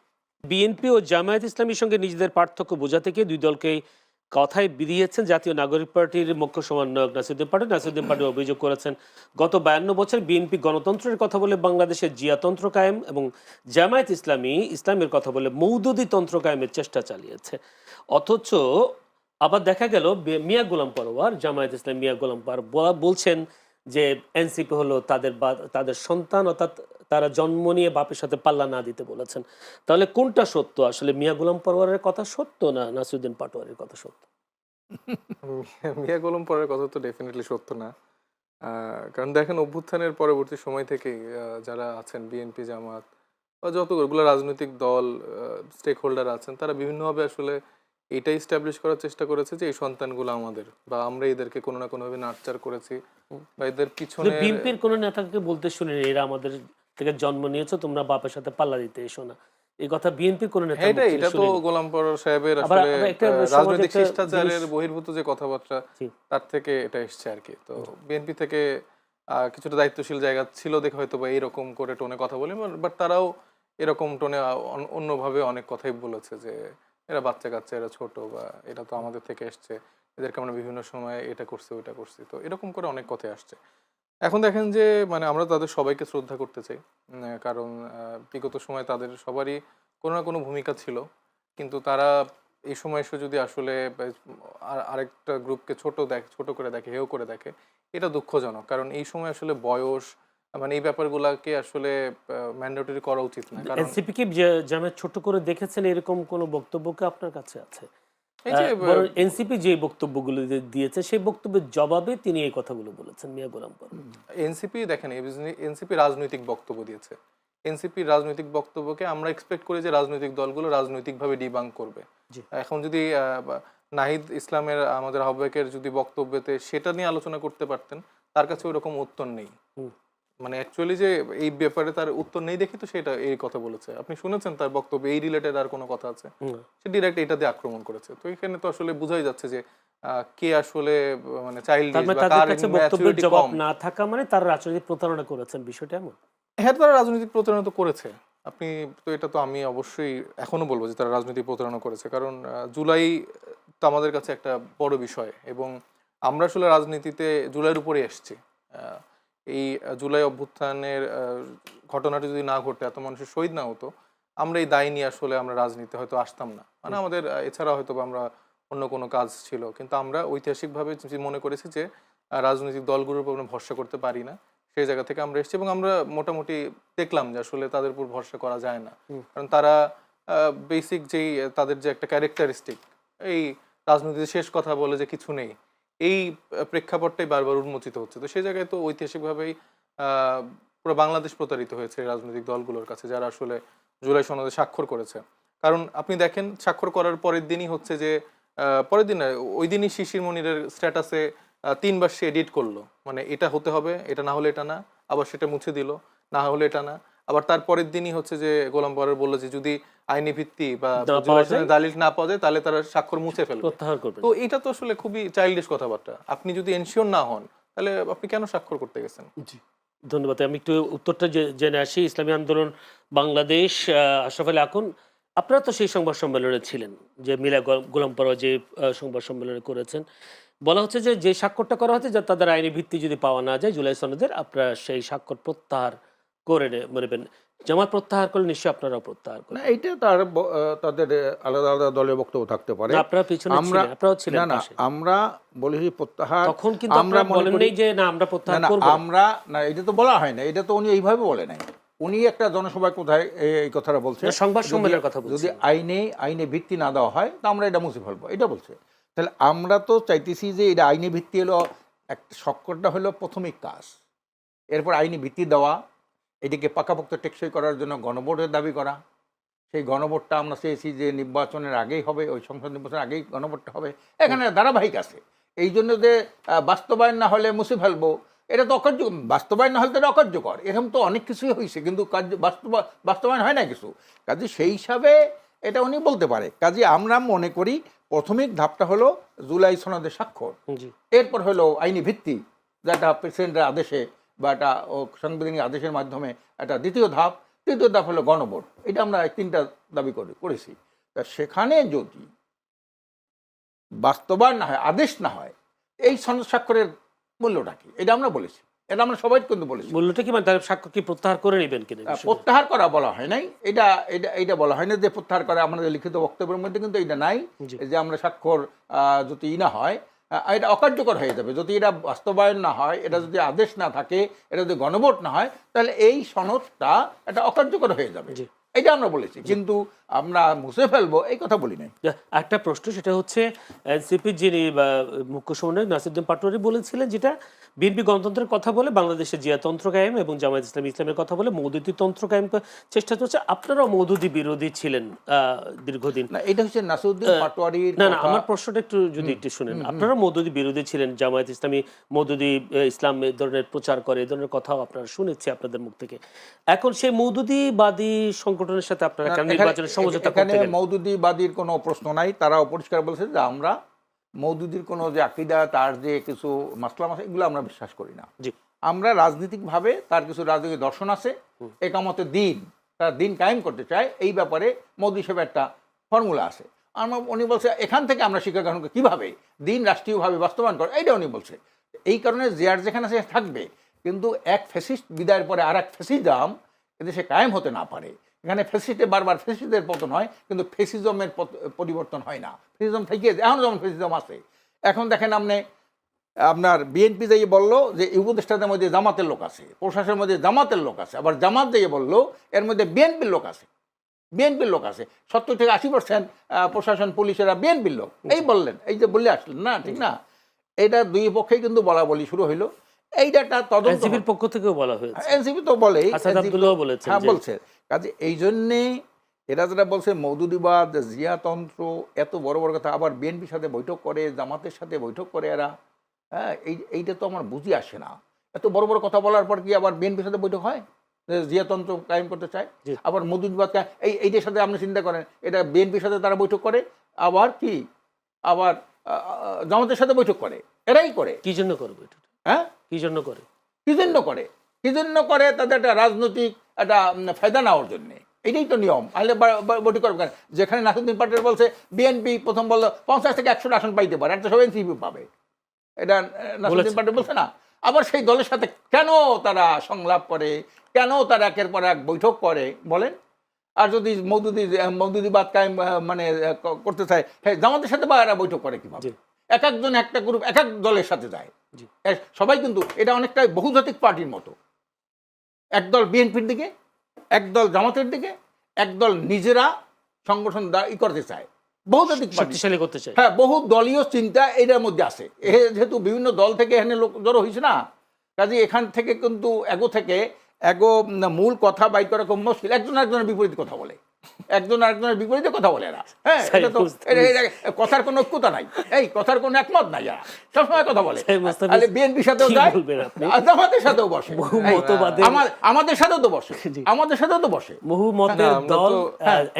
বিএনপি ও জামায়াত ইসলামীর সঙ্গে নিজেদের পার্থক্য বোঝাতে গিয়ে দুই দলকেই কথায় বেরিয়েছেন জাতীয় নাগরিক পার্টির মুখ্য সমন্বয়ক নাসিরউদ্দিন পাটোয়ারি। নাসিরউদ্দিন পাটোয়ারি অভিযোগ করেছেন, গত 52 বছর বিএনপি গণতন্ত্রের কথা বলে বাংলাদেশের জিয়াতন্ত্র কায়েম এবং জামায়াত ইসলামী ইসলামের কথা বলে মৌদুদি তন্ত্র কায়েমের চেষ্টা চালিয়েছে। অথচ আবার দেখা গেল মিয়া গোলাম পরোয়ার, জামায়াত ইসলামী মিয়া গোলাম পরোয়ার বলছেন যে এনসিপি হলো তাদের সন্তান, অর্থাৎ তারা জন্ম নিয়ে বাপের সাথে পাল্লা না দিতে বলেছেন। তাহলে কোনটা সত্য? আসলে মিয়া গোলাম পরোয়ারের কথা সত্য না নাসিরউদ্দিন পাটোয়ারির কথা সত্য? মিয়া গোলাম পরের কথা তো ডেফিনেটলি সত্য না। কারণ দেখেন অভ্যুত্থানের পরবর্তী সময় থেকেই যারা আছেন বিএনপি, জামাত বা যতগুলো রাজনৈতিক দল, স্টেক হোল্ডার আছেন, তারা বিভিন্নভাবে আসলে এটাই স্ট্যাবলিশ করার চেষ্টা করেছে যে এই সন্তানগুলো আমাদের, বা আমরা এদেরকে কোনো না কোনোভাবে নার্চার করেছি, বা এদের পিছনে বিএনপির কোন নেতাকে বলতে শুনিনি এরা আমাদের থেকে জন্ম নিয়েছে, তোমরা বাপের সাথে পাল্লা দিতে এসো না। এই কথা বিএনপির কোন নেতা এটা এটা তো গোলাম পরোয়ার সাহেবের আবার আসলে একটা রাজনৈতিক একটা শিষ্টাচারের জিনিস- বহির্ভূত যে কথাবার্তা, জি। তার থেকে এটা এসছে আর কি। তো বিএনপি থেকে কিছুটা দায়িত্বশীল জায়গা ছিল দেখে হয়তো বা এইরকম করে টোনে কথা বলে, বাট তারাও এরকম টোনে অন্যভাবে অনেক কথাই বলেছে যে এরা বাচ্চা কাচ্চা, এরা ছোট, বা এটা তো আমাদের থেকে এসছে, এদেরকে আমরা বিভিন্ন সময় এটা করছি ওইটা করছি, তো এরকম করে অনেক কথাই আসছে। এখন দেখেন যে মানে আমরা তাদের সবাইকে শ্রদ্ধা করতে চাই, কারণ বিগত সময় তাদের সবারই কোনো না কোনো ভূমিকা ছিল, কিন্তু তারা এই সময় এসে যদি আসলে আরেকটা গ্রুপকে ছোট করে দেখে, হেয় করে দেখে, এটা দুঃখজনক। কারণ এই সময় আসলে বয়স মানে এই ব্যাপারগুলোকে আসলে ম্যান্ডেটরি করা উচিত না। কারণ এনসিপি কি জামায়াত ছোট করে দেখেছেন এরকম কোন বক্তব্য কি আপনার কাছে আছে? এই যে এনসিপি যে বক্তব্যগুলো দিয়েছে সেই বক্তব্যের জবাবে তিনি এই কথাগুলো বলেছেন মিয়া গোলাম পরোয়ার। এনসিপি দেখেন এনসিপি রাজনৈতিক বক্তব্য দিয়েছে। এনসিপির রাজনৈতিক বক্তব্যকে আমরা এক্সপেক্ট করি যে রাজনৈতিক দলগুলো রাজনৈতিকভাবে ডিবাঙ্ক করবে। জি। এখন যদি নাহিদ ইসলামের আমাদের আহ্বায়কের যদি বক্তব্যতে সেটা নিয়ে আলোচনা করতে পারতেন, তার কাছে ওরকম উত্তর নেই। মানে অ্যাকচুয়ালি যে এই ব্যাপারে তার উত্তর নেই দেখি তো সেটা এই কথা বলেছে। আপনি শুনেছেন তার বক্তব্য এই রিলেটেড আর কোনো কথা আছে? সে ডিরেক্ট এটা দিয়ে আক্রমণ করেছে। তো এখানে তো আসলে বোঝাই যাচ্ছে যে কে আসলে মানে চাইল্ডিশ বা তাদের কার কাছে বক্তব্যের ম্যাচুরিটি জবাব কম। না থাকা মানে তারা রাজনৈতিক প্রতারণা করেছেন, বিষয়টা এমন? হ্যাঁ, তারা রাজনৈতিক প্রতারণা তো করেছে। আপনি তো এটা তো আমি অবশ্যই এখনো বলবো যে তারা রাজনৈতিক প্রতারণা করেছে। কারণ জুলাই তো আমাদের কাছে একটা বড় বিষয়, এবং আমরা আসলে রাজনীতিতে জুলাইয়ের উপরে এসেছি। এই জুলাই অভ্যুত্থানের ঘটনাটি যদি না ঘটে, এত মানুষের শহীদ না হতো, আমরা এই দায় নিয়ে আসলে আমরা রাজনীতি হয়তো আসতাম না। মানে আমাদের এছাড়া হয়তো বা আমরা অন্য কোনো কাজ ছিল, কিন্তু আমরা ঐতিহাসিকভাবে মনে করেছি যে রাজনৈতিক দলগুলোর উপর আমরা ভরসা করতে পারি না। সেই জায়গা থেকে আমরা এসেছি, এবং আমরা মোটামুটি দেখলাম যে আসলে তাদের উপর ভরসা করা যায় না। কারণ তারা বেসিক যেই তাদের যে একটা ক্যারেক্টারিস্টিক, এই রাজনীতিতে শেষ কথা বলে যে কিছু নেই, এই প্রেক্ষাপটটাই বারবার উন্মোচিত হচ্ছে। তো সেই জায়গায় তো ঐতিহাসিকভাবেই পুরো বাংলাদেশ প্রতারিত হয়েছে এই রাজনৈতিক দলগুলোর কাছে, যারা আসলে জুলাই সনদে স্বাক্ষর করেছে। কারণ আপনি দেখেন, স্বাক্ষর করার পরের দিনই হচ্ছে যে পরের দিন নয়, ওই দিনই শিশির মনিরের স্ট্যাটাসে 3 বার সে এডিট করলো, মানে এটা হতে হবে, এটা না হলে এটা না, আবার সেটা মুছে দিল, না হলে এটা না। আবার তার পরের দিনই হচ্ছে যে গোলাম পরের বললো যে যদি আইনি ভিত্তি বা না পাওয়া জুলাই যায়, সনদের দালিল না পাওয়া যায় তাহলে তারা স্বাক্ষর মুছে ফেলবে। প্রত্যাহার করবেন। তো এটা তো আসলে খুবই চাইল্ডিশ কথাবার্তা। আপনি যদি এনশিওর না হন তাহলে আপনি কেন স্বাক্ষর করতে গেছেন? জি, ধন্যবাদ। আমি একটু উত্তরটা জেনে আসি। ইসলামী আন্দোলন বাংলাদেশ, আশরাফ আলী আকুন, আপনারা তো সেই সংবাদ সম্মেলনে ছিলেন, যে মিলা গোলাম পরোয়া যে সংবাদ সম্মেলনে করেছেন। বলা হচ্ছে যে যে স্বাক্ষরটা করা হচ্ছে, যে তাদের আইনি ভিত্তি যদি পাওয়া না যায় জুলাই সনদের, আপনারা সেই স্বাক্ষর প্রত্যাহার করে নেবেন। জামাত প্রত্যাহার করলে নিশ্চয়ই আপনারাও প্রত্যাহার না, করবেন। এইটা তাদের আলাদা আলাদা দলের বক্তব্য থাকতে পারে। আপনারা পিছনে আমরা ছিলেন, আপনারাও ছিলেন না না পাশে। আমরা বলেছি প্রত্যাহার, তখন কিন্তু আমরা আপনারা মনে বলেন করি নাই যে না আমরা না প্রত্যাহার না করব। আমরা না, এটা তো বলা হয় না, এটা তো উনি এইভাবে বলে নাই। উনি একটা জনসভায় কোথায় এই কথাটা বলছে, না, সংবাদ যদি- সম্মেলনের কথা যদি বলছি। আইনে ভিত্তি না দেওয়া হয় তা আমরা এটা মুছে ফেলবো, এটা বলছে। তাহলে আমরা তো চাইতেছি যে এটা আইনি ভিত্তি হলো, একটা স্বাক্ষরটা হলো প্রাথমিক কাজ, এরপর আইনি ভিত্তি দেওয়া, এটিকে পাকাপোক্ত টেকসই করার জন্য গণভোটের দাবি করা। সেই গণভোটটা আমরা চেয়েছি যে নির্বাচনের আগেই হবে, ওই সংসদ নির্বাচনের আগেই গণভোটটা হবে। এখানে ধারাবাহিক আছে। এই জন্য যে বাস্তবায়ন না হলে মুছে ফেলবো, এটা তো অকার্য, বাস্তবায়ন না হলে তো এটা অকার্যকর। এরকম তো অনেক কিছুই হয়েছে, কিন্তু বাস্তবায়ন হয় না কিছু। কাজে সেই হিসাবে এটা উনি বলতে পারে। কাজে আমরা মনে করি প্রাথমিক ধাপটা হলো জুলাই সনদের স্বাক্ষর, জি, এরপর হলো আইনি ভিত্তি, যেটা প্রেসিডেন্টের আদেশে বা একটা সাংবিধানিক আদেশের মাধ্যমে একটা দ্বিতীয় ধাপ। তৃতীয় ধাপ হলো গণভোট। এটা আমরা 3টা দাবি করেছি। তা সেখানে যদি বাস্তবায়ন না হয়, আদেশ না হয়, এই সনদ স্বাক্ষরের মূল্যটা কি, এটা আমরা বলেছি। এটা আমরা সবাই কিন্তু বলেছি। মূল্যটা কি, মানে তার স্বাক্ষর কি প্রত্যাহার করে নেবেন কিনা? বিষয়টা। প্রত্যাহার করা বলা হয় নাই, এটা এটা এটা বলা হয় না যে প্রত্যাহার করা। আমাদের লিখিত বক্তব্যের মধ্যে কিন্তু এটা নাই জি। যে আমরা স্বাক্ষর যদি না হয় এটা অকার্যকর হয়ে যাবে। যদি এটা বাস্তবায়ন না হয়, এটা যদি আদেশ না থাকে, এটা যদি গণভোট না হয়, তাহলে এই সনদটা এটা অকার্যকর হয়ে যাবে। জি। এটা আমরা বলেছি, কিন্তু আমরা মুছে ফেলবো এই কথা বলি নাই। একটা প্রশ্ন, সেটা হচ্ছে এনসিপির যিনি মুখ্য সমন্বয়ক নাসিরউদ্দিন পাটোয়ারি বলেছিলেন, যেটা বিএনপি গণতন্ত্রের কথা বলে বাংলাদেশের জিয়াতন্ত্র কায়েম এবং জামায়াত ইসলামের কথা বলে মওদুদি তন্ত্র কায়েম চেষ্টা চলছে। আপনারাও মওদুদি বিরোধী ছিলেন দীর্ঘদিন। না, এটা হচ্ছে নাসিরউদ্দিন পাটোয়ারির না না, কথা। আমার প্রশ্নটা একটু শুনেন। আপনারা মওদুদি বিরোধী ছিলেন, জামায়াত ইসলামী মওদুদি ইসলাম এ ধরনের প্রচার করে, এ ধরনের কথাও আপনারা শুনেছি আপনাদের মুখ থেকে। এখন সেই মওদুদিবাদী সংগঠনের সাথে আপনারা কেন নির্বাচনের সমঝোতা করতে এখানে গেলেন? মওদুদিবাদীর কোনো প্রশ্ন নাই। তারাও পরিষ্কার বলেছে যে আমরা মওদুদির কোনো যে আকীদা, তার যে কিছু মাসলা আছে, এগুলো আমরা বিশ্বাস করি না। জি, আমরা রাজনীতিকভাবে তার কিছু রাজনৈতিক দর্শন আছে, একামতে দিন, তার দিন কায়েম করতে চায়, এই ব্যাপারে মওদুদি হিসেবে একটা ফর্মুলা আছে। উনি বলছে এখান থেকে আমরা শিক্ষা গ্রহণ করি কীভাবে দিন রাষ্ট্রীয়ভাবে বাস্তবায়ন করে, এইটা উনি বলছে। এই কারণে জিয়ার যেখানে সে থাকবে, কিন্তু এক ফ্যাসিস্ট বিদায়ের পরে আর এক ফ্যাসিজম এদেশে কায়েম হতে না পারে। এখানে ফ্যাসিস্টে বারবার ফ্যাসিস্টের পতন হয়, কিন্তু ফ্যাসিজমের পরিবর্তন হয় না। ফ্যাসিজম থেকে এখন যেমন ফ্যাসিজম আছে, এখন দেখেন আপনার বিএনপি যেয়ে বললো যে উপদেষ্টাদের মধ্যে জামাতের লোক আছে, প্রশাসনের মধ্যে জামাতের লোক আছে, আবার জামাত যেয়ে বললো এর মধ্যে বিএনপির লোক আছে। 70 থেকে 80% প্রশাসন পুলিশেরা বিএনপির লোক। এই বললেন, এই যে বললে আসলেন না, ঠিক না? এটা দুই পক্ষেই কিন্তু বলা বলি শুরু হইলো। এইটা একটা তদন্ত, এনসিপির পক্ষ থেকেও বলা হয়েছে, এনসিপি তো বলেই, আসাদ আব্দুল্লাহ বলেছেন। হ্যাঁ বলছে। কাজে এই জন্যে এরা যেটা বলছে মওদুদিবাদ, জিয়াতন্ত্র, এত বড় বড় কথা, আবার বিএনপির সাথে বৈঠক করে, জামাতের সাথে বৈঠক করে এরা, হ্যাঁ, এইটা তো আমার বুঝি আসে না। এত বড় বড় কথা বলার পর কি আবার বিএনপির সাথে বৈঠক হয়? জিয়াতন্ত্র কায়েম করতে চায়, জি। আবার মওদুদিবাদ এইটার সাথে আপনি চিন্তা করেন, এটা বিএনপির সাথে তারা বৈঠক করে, আবার কি আবার জামাতের সাথে বৈঠক করে, এরাই করে। কি জন্য করবে এটা? হ্যাঁ, কি জন্য করে? কি জন্য করে? তাদের একটা রাজনৈতিক একটা ফায়দা নেওয়ার জন্যে। এটাই তো নিয়ম। আহলে বৈঠক করবে কেন? যেখানে নাসিরউদ্দিন পাটোয়ারি বলছে বিএনপি প্রথম বললো 50 থেকে 100 আসন পাইতে পারে, একটা সব এনসিপি পাবে, এটা নাসিরউদ্দিন পাটোয়ারি বলছে না? আবার সেই দলের সাথে কেন তারা সংলাপ করে, কেন তারা একের পর এক বৈঠক করে বলেন? আর যদি মওদুদিবাদ কায়েম করতে চায়, হ্যাঁ, জামাতের সাথে বা এরা বৈঠক করে কিভাবে? জি। এক একজন একটা গ্রুপ এক এক দলের সাথে যায়। জি। সবাই কিন্তু এটা অনেকটাই বহুজাতিক পার্টির মতো। একদল বিএনপির দিকে, একদল জামাতের দিকে, একদল নিজেরা সংগঠন করতে চায়। বহুজাতিক পার্টি, শক্তিশালী করতে চায়। হ্যাঁ, বহু দলীয় চিন্তা এটার মধ্যে আছে। যেহেতু বিভিন্ন দল থেকে এখানে লোক জড়ো হয়েছে না, কাজে এখান থেকে কিন্তু মূল কথা বাইর করা খুব মুশকিল। একজন আরেকজনের বিপরীত কথা বলে, একজন আরেকজনের বিপরীতে কথা বলে এরা। হ্যাঁ, এটা তো কথার কোনো ঐক্যতা নাই, এই কথার কোনো একমত নাই, এরা সবসময় কথা বলে। বিএনপির সাথেও যায়, জামাতের সাথেও বসে, আমাদের সাথেও তো বসে, আমাদের সাথেও তো বসে বহু মতের দল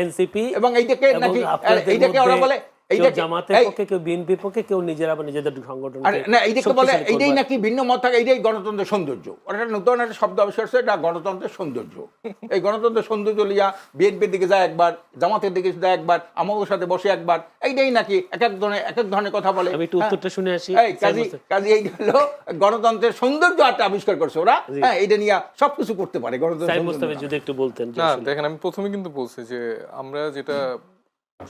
এনসিপি, এবং এইটাকে ওরা বলে জামাতের পক্ষে, কেউ বিএনপির পক্ষে, কেউ নিজেরা নিজেদের সংগঠন। না, এইটাকে বলে এইটাই নাকি ভিন্ন মত থাকে, এইটাই গণতন্ত্রের সৌন্দর্য। ওটা নতুন একটা শব্দ আবিষ্কার হচ্ছে, এটা গণতন্ত্রের সৌন্দর্য। এই গণতন্ত্রের সৌন্দর্য লিয়া বিএনপির দিকে যায় একবার, জামাতের দিকে যায় একবার, আমাদের সাথে বসে একবার, এইটাই নাকি এক এক ধরনের কথা বলে। আমি একটু উত্তরটা শুনে আসি। কাজী এই হলো গণতন্ত্রের সৌন্দর্য একটা আবিষ্কার করছে ওরা। হ্যাঁ, এটা নিয়ে সবকিছু করতে পারে গণতন্ত্র। যদি একটু বলতেন। না দেখেন, আমি প্রথমে কিন্তু বলছি যে আমরা যেটা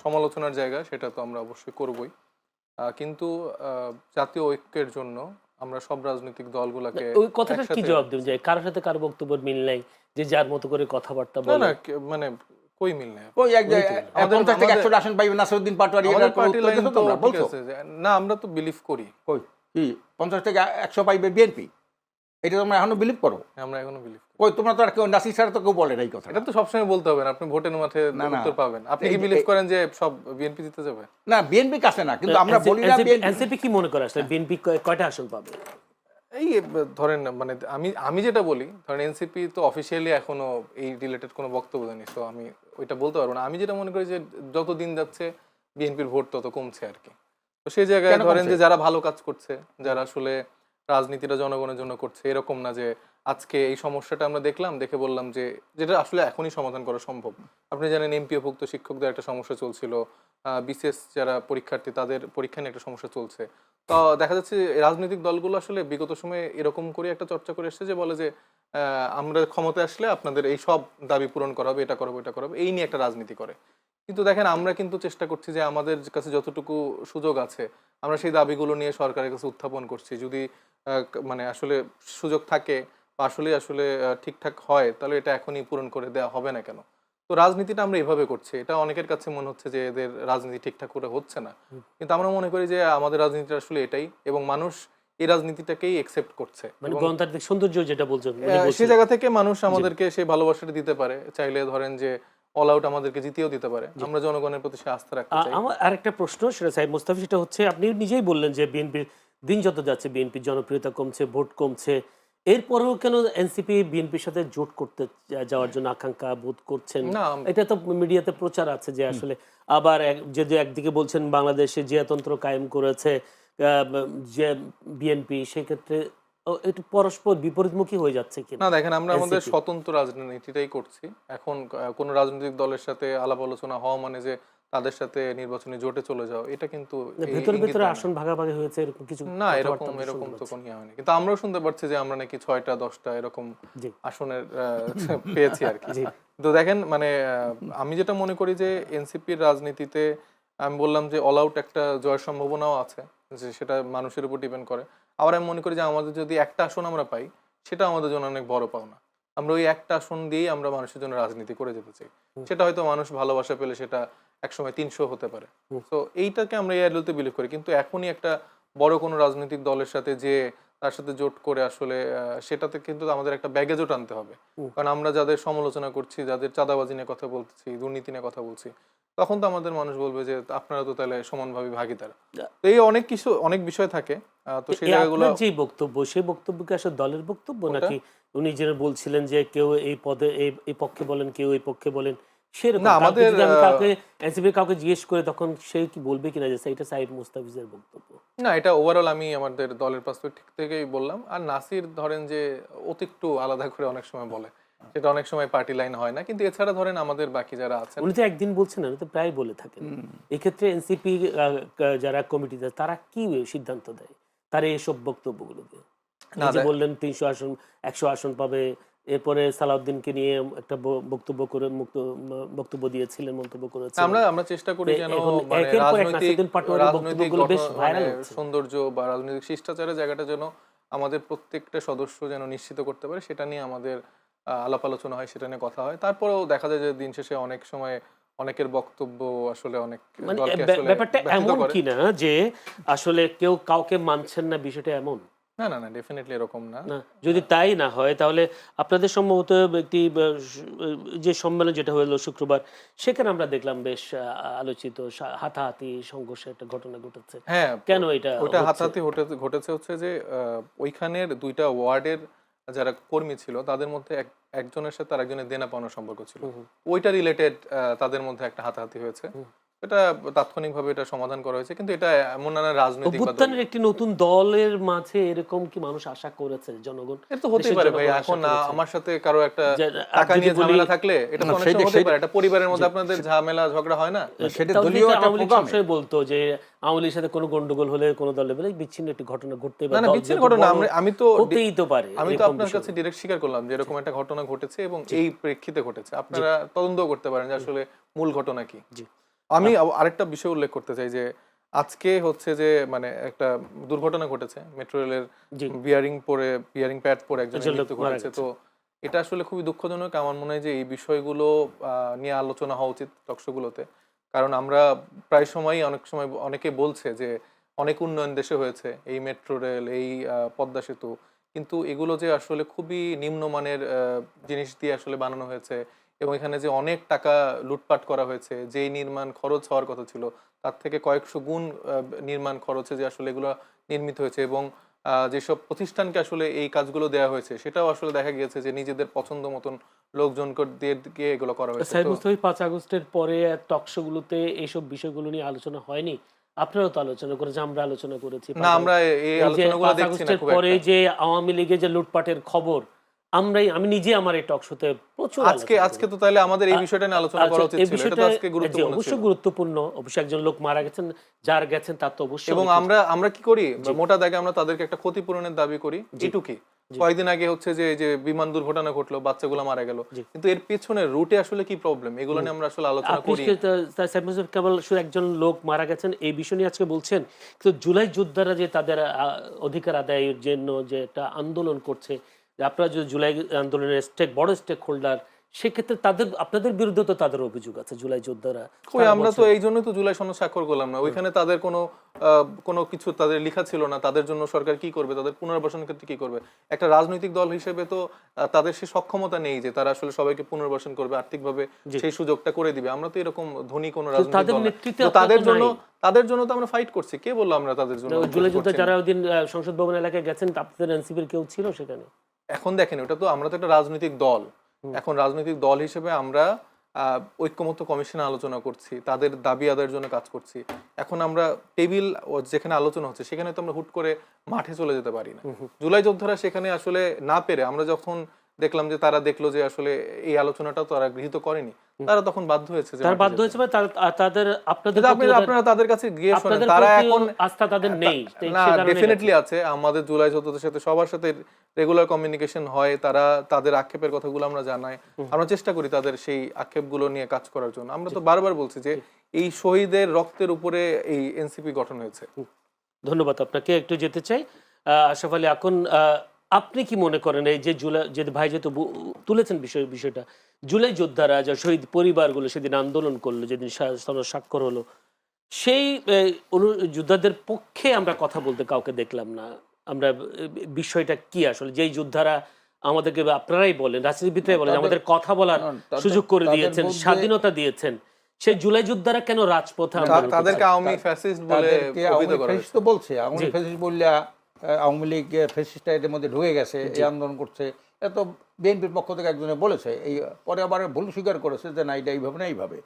সমালোচনার জায়গা সেটা তো আমরা অবশ্যই করবই, কিন্তু জাতীয় ঐক্যের জন্য আমরা সব রাজনৈতিক দলগুলোকে ওই কথাটা কি জবাব দেবেন যে কারোর সাথে কারো বক্তব্য মিল নাই, যে যার মতো করে কথাবার্তা বলে? না, মানে কই মিল নেই। ওই এক 50 থেকে 100 আসন পাইবে নাসিরউদ্দিন পাটোয়ারি, এর পার্টি লাইন তো তোমরা বলছো না, আমরা তো বিলিভ করি। কই কি 50 থেকে 100 পাইবে বিএনপি, এটা তোমরা এখনো বিলিভ করো? আমরা এখনো বিলিভ করি। কই তোমরা তো আর কেউ নাসির স্যার তো কেউ বলে না এই কথা। এটা তো সবসময় বলতে হবে না, আপনি ভোটের মাঠে উত্তর পাবেন। আপনি কি বিলিভ করেন যে সব বিএনপি জিতে যাবে? না, বিএনপি কাছে না, কিন্তু আমরা বলি না। এনসিপি কি মনে করে আসলে বিএনপি কয়টা আসন পাবে? এই ধরেন, মানে আমি যেটা বলি, ধরেন এনসিপি তো অফিসিয়ালি এখনো এই রিলেটেড কোনো বক্তব্য দেয়নি, তো আমি ওইটা বলতে পারবো না। আমি যেটা মনে করি যে যত দিন যাচ্ছে বিএনপির ভোট তত কমছে আর কি। তো সেই জায়গায় ধরেন যে যারা ভালো কাজ করছে, যারা আসলে রাজনীতিটা জনগণের জন্য করছে, এরকম না যে আজকে এই সমস্যাটা আমরা দেখলাম, দেখে বললাম যে যেটা আসলে এখনই সমাধান করা সম্ভব। আপনি জানেন এমপিওভুক্ত শিক্ষকদের একটা সমস্যা চলছিল, বিসিএস যারা পরীক্ষার্থী তাদের পরীক্ষা নিয়ে একটা সমস্যা চলছে। তো দেখা যাচ্ছে রাজনৈতিক দলগুলো আসলে বিগত সময়ে এরকম করে একটা চর্চা করে এসেছে যে বলে যে আমরা ক্ষমতায় আসলে আপনাদের এই সব দাবি পূরণ করা হবে, এটা করাবো এটা করাবো, এই নিয়ে একটা রাজনীতি করে। কিন্তু দেখেন, আমরা কিন্তু চেষ্টা করছি যে আমাদের কাছে যতটুকু সুযোগ আছে আমরা সেই দাবিগুলো নিয়ে সরকারের কাছে উত্থাপন করছি। যদি মানে আসলে সুযোগ থাকে বা আসলে ঠিকঠাক হয়, তাহলে এটা এখনই পূরণ করে দেওয়া হবে না কেন? তো রাজনীতিটা আমরা এভাবে করছি। এটা অনেকের কাছে মনে হচ্ছে যে এদের রাজনীতি ঠিকঠাক করে হচ্ছে না, কিন্তু আমরা মনে করি যে আমাদের রাজনীতিটা আসলে এটাই, এবং মানুষ এই রাজনীতিটাকেই একসেপ্ট করছে। মানে গণতান্ত্রিক সৌন্দর্য যেটা বলছেন, সেই জায়গা থেকে মানুষ আমাদেরকে সেই ভালোবাসাটা দিতে পারে, চাইলে ধরেন যে অল আউট আমাদেরকে জিতিয়েও দিতে পারে। আমরা জনগণের প্রতি আস্থা রাখতে চাই। আমার আরেকটা প্রশ্ন, সেটা সাইদ মুস্তাফি, সেটা হচ্ছে আপনি নিজেই বললেন যে বিএনপির দিন যত যাচ্ছে বিএনপির জনপ্রিয়তা কমছে, ভোট কমছে, এরপরেও কেন এনসিপি বিএনপির সাথে জোট করতে যাওয়ার জন্য আকাঙ্ক্ষা বোধ করছেন? এটা তো মিডিয়াতে প্রচার আছে যে আসলে, আবার যদি একদিকে বলছেন বাংলাদেশে জিয়াতন্ত্র কায়েম করেছে যে বিএনপি, সেক্ষেত্রে একটু পরস্পর বিপরীতমুখী হয়ে যাচ্ছে কি না? দেখেন, আমরা আমাদের স্বতন্ত্র রাজনীতিটাই করছি। এখন কোন রাজনৈতিক দলের সাথে আলাপ আলোচনা হওয়া মানে যে তাদের সাথে নির্বাচনী জোটে চলে যাও, এটা কিন্তু ভিতরে আসন ভাগাভাগি হয়েছে এরকম কিছু না, এরকম তো কোনো ইয়ে হয়নি। কিন্তু আমরাও শুনতে পাচ্ছি যে আমরা নাকি 6টা 10টা এরকম আসনের পেয়েছি আর কি। তো দেখেন, মানে আমি যেটা মনে করি যে এনসিপির রাজনীতিতে আমি বললাম যে অল আউট একটা জয়ের সম্ভাবনাও আছে, যে সেটা মানুষের উপর ডিপেন্ড করে। আবার আমি মনে করি যে আমাদের যদি একটা আসন আমরা পাই, সেটা আমাদের জন্য অনেক বড় পাওনা। আমরা ওই একটা আসন দিয়েই আমরা মানুষের জন্য রাজনীতি করে যেতে চাই। সেটা হয়তো মানুষ ভালোবাসা পেলে সেটা একসময় 300 হতে পারে। তো এইটাকে আমরা এই আইডিয়ালতে বিলিভ করি। কিন্তু এখনই একটা বড় কোনো রাজনৈতিক দলের সাথে যে তার সাথে জোট করে আসলে সেটাতে কিন্তু আমাদের একটা ব্যাগেজও টানতে হবে। কারণ আমরা যাদের সমালোচনা করছি, যাদের চাঁদাবাজি নিয়ে কথা বলছি, দুর্নীতি নিয়ে কথা বলছি, তখন তো আমাদের মানুষ বলবে যে আপনারা তো তাহলে সমানভাবে ভাগীদার। তো এই অনেক বিষয় থাকে। তো সেই জায়গাগুলো, যে বক্তব্য, সেই বক্তব্য কি আসলে দলের বক্তব্য নাকি উনি যেটা বলছিলেন যে কেউ এই পদে এই পক্ষে বলেন, কেউ এই পক্ষে বলেন, সেরকম? আমাদের কাউকে জিজ্ঞেস করে তখন সে কি বলবে কিনা যে এটা সাইদ মুস্তাফিজের বক্তব্য? না, এটা ওভারঅল আমি আমাদের দলের পার্সপেক্টিভ থেকেই বললাম। আর নাসির ধরেন যে একটু আলাদা করে অনেক সময় বলে, সেটা অনেক সময় পার্টি লাইন হয় না। কিন্তু এছাড়া ধরেন আমাদের বাকি যারা আছেন, উনি তো একদিন বলছেন না, উনি তো প্রায় বলে থাকেন। এক্ষেত্রে এনসিপি যারা কমিটিতে তারা কি সিদ্ধান্ত দেয় তার এইসব বক্তব্যগুলোকে? বললেন 300 আসন 100 আসন পাবে, এরপরে সালাউদ্দিনকে নিয়ে একটা বক্তব্য দিয়েছিলেন, মন্তব্য করেছেন। আমরা চেষ্টা করি যেন রাজনৈতিক সৌন্দর্য বা রাজনৈতিক শিষ্টাচারের জায়গাটা যেন আমাদের প্রত্যেকটা সদস্য যেন নিশ্চিত করতে পারে, সেটা নিয়ে আমাদের আলাপ আলোচনা হয়, সেটা নিয়ে কথা হয়। তারপরেও দেখা যায় যে দিন শেষে অনেক সময় অনেকের বক্তব্য আসলে অনেক মানে দলকে আসলে ব্যাপারটা ব্যথিত এমন করে। কিনা যে আসলে কেউ কাউকে মানছেন না, বিষয়টা এমন না না না, ডেফিনেটলি এরকম না। না? যদি তাই না হয় তাহলে আপনাদের সম্ভবত একটি যে সম্মেলন যেটা হলো শুক্রবার, সেখানে আমরা দেখলাম বেশ আলোচিত হাতাহাতি সংঘর্ষের একটা ঘটনা ঘটেছে। হ্যাঁ, কেন এটা ওইটা হচ্ছে? হাতাহাতি ঘটেছে হচ্ছে যে ওইখানের ২টা ওয়ার্ডের যারা কর্মী ছিল তাদের মধ্যে একজনের সাথে আরেকজনের দেনা পাওনার সম্পর্ক ছিল। ওইটা রিলেটেড তাদের মধ্যে একটা হাতাহাতি হয়েছে। এটা তাৎক্ষণিকভাবে এটা সমাধান করা হয়েছে, কিন্তু এটা এমন না রাজনৈতিক বা অভ্যুত্থানের একটি নতুন দলের মাঝে এরকম কি মানুষ আশা করেছে? জনগণ, এটা তো হতেই দেশের পারে ভাই। জনগণ আশা এখন করেছে আমার সাথে কারো একটা যে টাকা যদি নিয়ে বলি ঝামেলা থাকলে এটা তো অনেক সময় হতেই পারে। এটা পরিবারের মধ্যে আপনাদের ঝামেলা ঝগড়া হয় না? সেটা তাও দলীয় যেটা একটা আওয়ামী লীগ প্রোগ্রামে। সবসময় বলতো যে আওয়ামী লীগের সাথে কোনো গন্ডগোল হলে কোনো দলের বলে বিচ্ছিন্ন একটি ঘটনা ঘটতে না না, বিচ্ছিন্ন ঘটনা। আমি তো আমি তো আপনার কাছে ডিরেক্ট স্বীকার করলাম যে এরকম একটা ঘটনা ঘটেছে এবং এই প্রেক্ষিতে ঘটেছে। আপনারা তদন্ত করতে পারেন যে আসলে মূল ঘটনা কি। জি। আমি আরেকটা বিষয় উল্লেখ করতে চাই যে আজকে হচ্ছে যে মানে একটা দুর্ঘটনা ঘটেছে মেট্রো রেলের জি। বিয়ারিং প্যাড পরে একজনের একজন লোক মৃত্যু মারা ঘটেছে। গেছে। তো এটা আসলে খুবই দুঃখজনক। আমার মনে হয় যে এই বিষয়গুলো নিয়ে আলোচনা হওয়া উচিত টকশোগুলোতে। কারণ আমরা প্রায় সময়ই অনেক সময় অনেকে বলছে যে অনেক উন্নয়ন দেশে হয়েছে, এই মেট্রো রেল, এই পদ্মা সেতু, কিন্তু এগুলো যে আসলে খুবই নিম্নমানের জিনিস দিয়ে আসলে বানানো হয়েছে এবং এখানে যে অনেক টাকা লুটপাট করা হয়েছে, যেই নির্মাণ খরচ হওয়ার কথা ছিল তার থেকে কয়েকশো গুণ নির্মাণ খরচে যে আসলে এগুলো নির্মিত হয়েছে এবং যেসব প্রতিষ্ঠানকে আসলে এই কাজগুলো দেওয়া হয়েছে সেটাও আসলে দেখা গিয়েছে যে নিজেদের পছন্দ মতন লোকজনকে দিয়ে এগুলো করা হয়েছে। সাইদ তো মুস্তাফি ৫ আগস্টের পরে টকশোগুলোতে এইসব বিষয়গুলো নিয়ে আলোচনা হয়নি? আপনারাও তো আলোচনা করেছেন, আমরা আলোচনা করেছি। না, আমরা এই এই যে আলোচনাগুলো ৫ দেখছি না আগস্টের খুব পরে একটা। যে আওয়ামী লীগের যে লুটপাটের খবর, আমি নিজে আমার এই টকশোতে প্রচুর আজকে আলোচনা আজকে করি। তো তাহলে আমাদের এই বিষয়টা নিয়ে আলোচনা করা উচিত এই ছিল। এটা বিষয়টা তো আজকে জি, গুরুত্বপূর্ণ ছিল। অবশ্যই গুরুত্বপূর্ণ। অবশ্যই একজন লোক মারা গেছেন, যার গেছেন তার তো অবশ্যই এবং অনেক কিছু। আমরা কি করি, মোটা দাগে আমরা তাদেরকে একটা ক্ষতিপূরণের দাবি করি, এটুকুই। কয়েকদিন আগে হচ্ছে যে এই যে বিমান দুর্ঘটনা ঘটলো, বাচ্চাগুলো মারা গেল, কিন্তু এর পেছনে রুটে আসলে কি প্রবলেম এগুলো নিয়ে আমরা আসলে আলোচনা আপনি করি। সাইদ মুস্তাফি কেবল শুধু একজন লোক মারা গেছেন এই বিষয় নিয়ে আজকে বলছেন, কিন্তু জুলাই যোদ্ধারা যে তাদের অধিকার আদায়ের জন্য যে একটা আন্দোলন করছে, যে আপনারা যে জুলাই আন্দোলনের বড় স্টেক হোল্ডার, সেক্ষেত্রে আপনাদের বিরুদ্ধে তো তাদের অভিযোগ আছে জুলাই যোদ্ধারা। কই, আমরা তো এই জন্যই তো জুলাই সনদ স্বাক্ষর করলাম না। ওইখানে তাদের কোনো কিছু তাদের লেখা ছিল না তাদের জন্য সরকার কি করবে, তাদের পুনর্বাসনের ক্ষেত্রে কি করবে। একটা রাজনৈতিক দল হিসেবে তো তাদের সেই সক্ষমতা নেই যে তারা আসলে সবাইকে পুনর্বাসন করবে, আর্থিকভাবে সেই সুযোগটা করে দিবে। আমরা তো এরকম ধনী কোনো রাজনৈতিক তাদের দল না। নেতৃত্বে তো তাদের জন্য তো আমরা ফাইট করছি। কে বললো আমরা তাদের জন্য জুলাই যোদ্ধা যারা ওই দিন সংসদ ভবন এলাকায় গেছেন, আপনাদের এনসিপির কেউ ছিল সেখানে? এখন দেখেন, ওটা তো আমরা তো একটা রাজনৈতিক দল। এখন রাজনৈতিক দল হিসেবে আমরা ঐক্যমত্য কমিশনে আলোচনা করছি, তাদের দাবি আদায়ের জন্য কাজ করছি। এখন আমরা টেবিল যেখানে আলোচনা হচ্ছে সেখানে তো আমরা হুট করে মাঠে চলে যেতে পারি না। জুলাই যোদ্ধারা সেখানে আসলে না পেরে আমরা যখন দেখলাম যে তারা দেখলো যে আসলে এই আলোচনাটা তারা গৃহীত করেনি, তারা তখন বাধ্য হয়েছে যে তারা বাধ্য হয়েছে বা তাদের আপনাদের আপনারা তাদের কাছে গিয়ে শোনেন, আপনাদের তারা প্রতিও এখন আস্থা তাদের নেই। না, সে কারণে ডেফিনেটলি আছে। আমাদের জুলাই যোদ্ধাদের সাথে সবার সাথে রেগুলার কমিউনিকেশন হয়, তারা তাদের আক্ষেপের কথাগুলো আমরা জানাই, আমরা চেষ্টা করি তাদের সেই আক্ষেপগুলো নিয়ে কাজ করার জন্য। আমরা তো বারবার বলছি যে এই শহীদের রক্তের উপরে এই এনসিপি গঠন হয়েছে। ধন্যবাদ আপনাকে। একটু যেতে চাই আশরাফ আলী, এখন আপনি কি মনে করেন এই যে জুলাই, যে ভাই যেহেতু তুলেছেন বিষয়টা, জুলাই যোদ্ধারা যা শহীদ পরিবারগুলো সেদিন আন্দোলন করলো, যেদিন স্বাক্ষর হলো, সেই যোদ্ধাদের পক্ষে আমরা কথা বলতে কাউকে দেখলাম না। আমরা বিষয়টা কি আসলে, যেই যোদ্ধারা আমাদেরকে, আপনারাই বলেন, রাজনীতিবিদরাই বলেন, আমাদের কথা বলার সুযোগ করে দিয়েছেন, স্বাধীনতা দিয়েছেন, সেই জুলাই যোদ্ধারা কেন রাজপথে তাদেরকে আওয়ামী ফ্যাসিস্ট বলে অভিহিত করা হয়েছে। তো বলছে আওয়ামী ফ্যাসিস্ট বললে আওয়ামী লীগ ফ্যাসিস্টটা এর মধ্যে ঢুকে গেছে, এই আন্দোলন করছে, এত বিএনপির পক্ষ থেকে একজনে বলেছে, এই পরে আবার ভুল স্বীকার করেছে যে না এটা এইভাবে না এইভাবে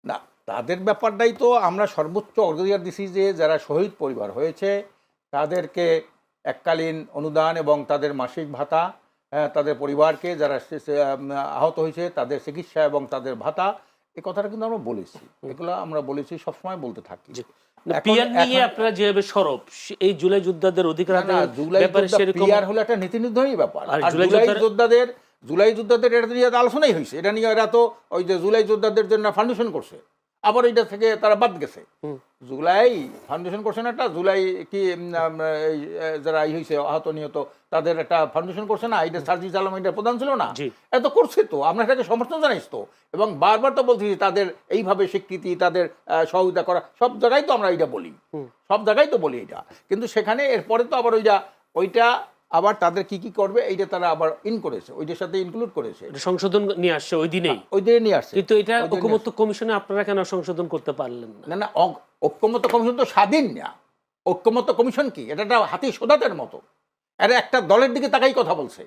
না। তাদের ব্যাপারটাই তো আমরা সর্বোচ্চ অগ্রাধিকার দিছি যে যারা শহীদ পরিবার হয়েছে তাদেরকে এককালীন অনুদান এবং তাদের মাসিক ভাতা, তাদের পরিবারকে যারা আহত হয়েছে তাদের চিকিৎসা এবং তাদের ভাতা, এই কথাটা কিন্তু আমরা বলেছি, এগুলো আমরা বলেছি, সবসময় বলতে থাকি। পিয়ার নিয়ে আপনারা যেভাবে সরব, এই জুলাই যোদ্ধাদের অধিকার ব্যাপারে সেরকম হলো একটা নীতি নির্ধারণী ব্যাপার। আর জুলাই যোদ্ধাদের এটা নিয়ে আলোচনাই হয়েছে, এটা নিয়ে এরা তো ওই যে জুলাই যোদ্ধাদের জন্য ফাউন্ডেশন করছে, আবার এইটা থেকে তারা বাদ গেছে। হুম। জুলাই ফাউন্ডেশন করছে না, একটা জুলাই কি এই, যারা হয়েছে আহত নিহত তাদের একটা ফাউন্ডেশন করছে না, এটা সার্জিস আলম এটা প্রধান ছিল না, জি। এত করছে তো, আমরা এটাকে সমর্থন জানাইছ তো, এবং বারবার তো বলছি তাদের এইভাবে স্বীকৃতি, তাদের সহযোগিতা করা, সব জায়গায় তো আমরা এটা বলি, সব জায়গায় তো বলি এটা, কিন্তু সেখানে এরপরে তো আবার ওইটা আবার তাদের কি কি করবে এইটা তারা আবার করেছে, ওইটার সাথে ইনক্লুড করেছে, এটা সংশোধন নিয়ে আসছে ওই দিনেই, ওই দিনে নিয়ে আসছে। কিন্তু এটা ঐকমত্য কমিশনে আপনারা কেন সংশোধন করতে পারলেন না? না না, ঐক্যমত্য কমিশন তো স্বাধীন না। ঐক্যমত্য কমিশন কি, এটা একটা হাতি সোদাতের মতো, এরা একটা দলের দিকে তাকাই কথা বলছে।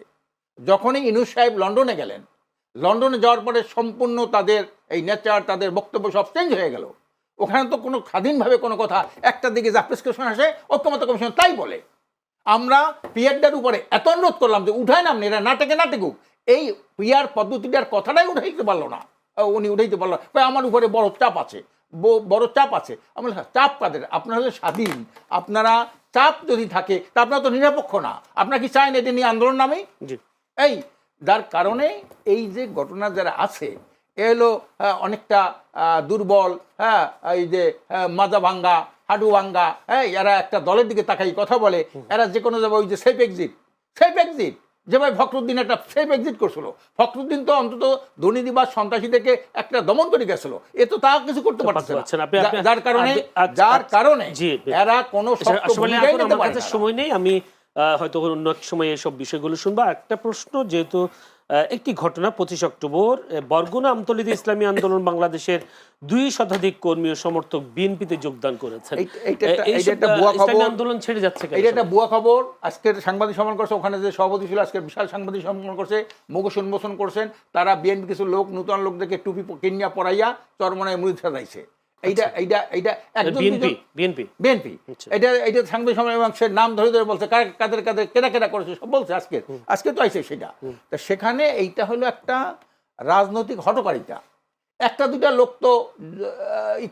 যখনই ইউনূস সাহেব লন্ডনে গেলেন, লন্ডনে যাওয়ার পরে সম্পূর্ণ তাদের এই নেচার, তাদের বক্তব্য সব চেঞ্জ হয়ে গেল। ওখানে তো কোনো স্বাধীনভাবে কোনো কথা একটা দিকে যা প্রেসক্রিপশন আসে ঐক্যমত্য কমিশন তাই বলে। আমরা পিয়ারটার উপরে এত অনুরোধ করলাম যে উঠায় নাম এরা নাটকে নাটকুক, এই পিয়ার পদ্ধতিটার কথাটাই উঠাইতে পারলো না, উনি উঠাইতে পারলো না, আমার উপরে বড় চাপ আছে, বড় চাপ আছে। আমরা চাপ কাদের, আপনারা হলে স্বাধীন, আপনারা চাপ যদি থাকে তা আপনারা তো নিরপেক্ষ না, আপনারা কি চান এটা নিয়ে আন্দোলন নামে? এই যার কারণে এই যে ঘটনা যারা আছে এলো অনেকটা দুর্বল, হ্যাঁ, এই যে মাজা ভাঙ্গা, হাডু ভাঙ্গা, হ্যাঁ, এরা একটা দলের দিকে তাকাই কথা বলে, এরা যে কোনো যাবে ওই যে সেফ এক্সিট যেভাবে ফখরুদ্দিন একটা সেফ এক্সিট করছিল, ফখরুদ্দিন তো অন্তত দুর্নীতি বা সন্ত্রাসীদেরকে একটা দমন করে গেছিল, এ তো তা কিছু করতে পারছে না, যার কারণে এরা কোনো সময় নেই। আমি হয়তো অন্য এক সময় এইসব বিষয়গুলো শুনবো। একটা প্রশ্ন, যেহেতু একটি ঘটনা 25 অক্টোবর বরগুনা আমতলীতে ইসলামী আন্দোলন বাংলাদেশের 2 শতাধিক কর্মী ও সমর্থক বিএনপিতে যোগদান করেছেন, ইসলামী আন্দোলন ছেড়ে যাচ্ছে কেন? এটা একটা ভুয়া খবর। আজকের সাংবাদিক সম্মেলন করছে, ওখানে যে সভাপতি ছিল আজকের বিশাল সাংবাদিক সম্মেলন করছে, মুখোশ উন্মোচন করছেন, তারা বিএনপি কিছু লোক, নতুন লোকদেরকে টুপি কিনিয়া পরাইয়া চরমনায় মুড়ি সাজাইছে। এইটা বিএনপি এটা সাংবাদিক সম্মেলন, এবং সে নাম ধরে ধরে বলছে কাদের কেনা করেছে সব বলছে, আজকে তো আইছে সেটা। তা সেখানে এইটা হলো একটা রাজনৈতিক হটকারিতা। একটা দুইটা লোক তো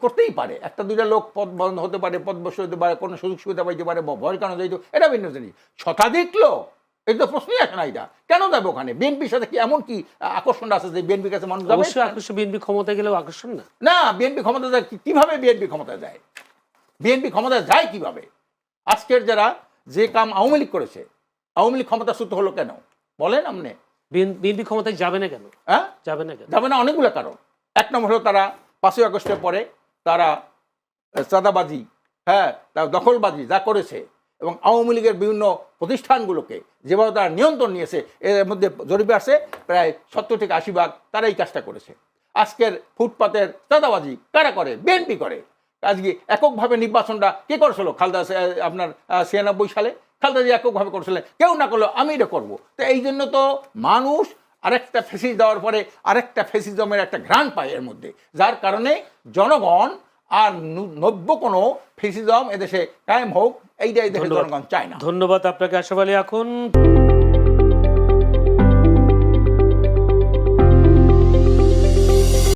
করতেই পারে, একটা দুইটা লোক পদ বন্ধ হতে পারে, পদ বসে হতে পারে, কোনো সুযোগ সুবিধা পাইতে পারে, ভয়ের কারণে যাইতো, এটা ভিন্ন জিনিস। শতাধিক লোক, এটা তো প্রশ্নই আসে না, এটা কেন যাবে ওখানে? বিএনপির সাথে কি এমন কি আকর্ষণ আছে যে বিএনপির কাছে মানুষ যাবে? আকর্ষণ, বিএনপি ক্ষমতায় গেলেও আকর্ষণ না। না, বিএনপি ক্ষমতা যায় কিভাবে? বিএনপি ক্ষমতায় যায়, বিএনপি ক্ষমতায় যায় কিভাবে? আজকের যারা যে কাম আওয়ামী লীগ করেছে, আওয়ামী লীগ ক্ষমতাচ্যুত হলো কেন বলেন আপনি? বিএনপি ক্ষমতায় যাবে না কেন? হ্যাঁ, যাবে না কেন? যাবে না অনেকগুলো কারণ। এক নম্বর হলো তারা 5ই আগস্টের পরে তারা চাঁদাবাজি, হ্যাঁ, তার দখলবাজি যা করেছে, এবং আওয়ামী লীগের বিভিন্ন প্রতিষ্ঠানগুলোকে যেভাবে তারা নিয়ন্ত্রণ নিয়েছে, এর মধ্যে জরিপে আছে প্রায় 70 থেকে 80% তারা এই কাজটা করেছে। আজকের ফুটপাতের চাঁদাবাজি কারা করে? বিএনপি করে। আজকে এককভাবে নির্বাচনটা কে করেছিল? খালেদা, আপনার 96 সালে খালেদা জিয়া এককভাবে করেছিলেন, কেউ না করলেও আমি এটা করবো। তো এই জন্য তো মানুষ আরেকটা ফেসিস দেওয়ার পরে আরেকটা ফেসিজমের একটা ঘ্রাণ পায় এর মধ্যে, যার কারণে জনগণ আর নব্য কোনো ফেসিজম এদেশে কায়েম হোক, এইটাই দেশে জনগণ চায় না। ধন্যবাদ আপনাকে আশরাফ আলী। এখন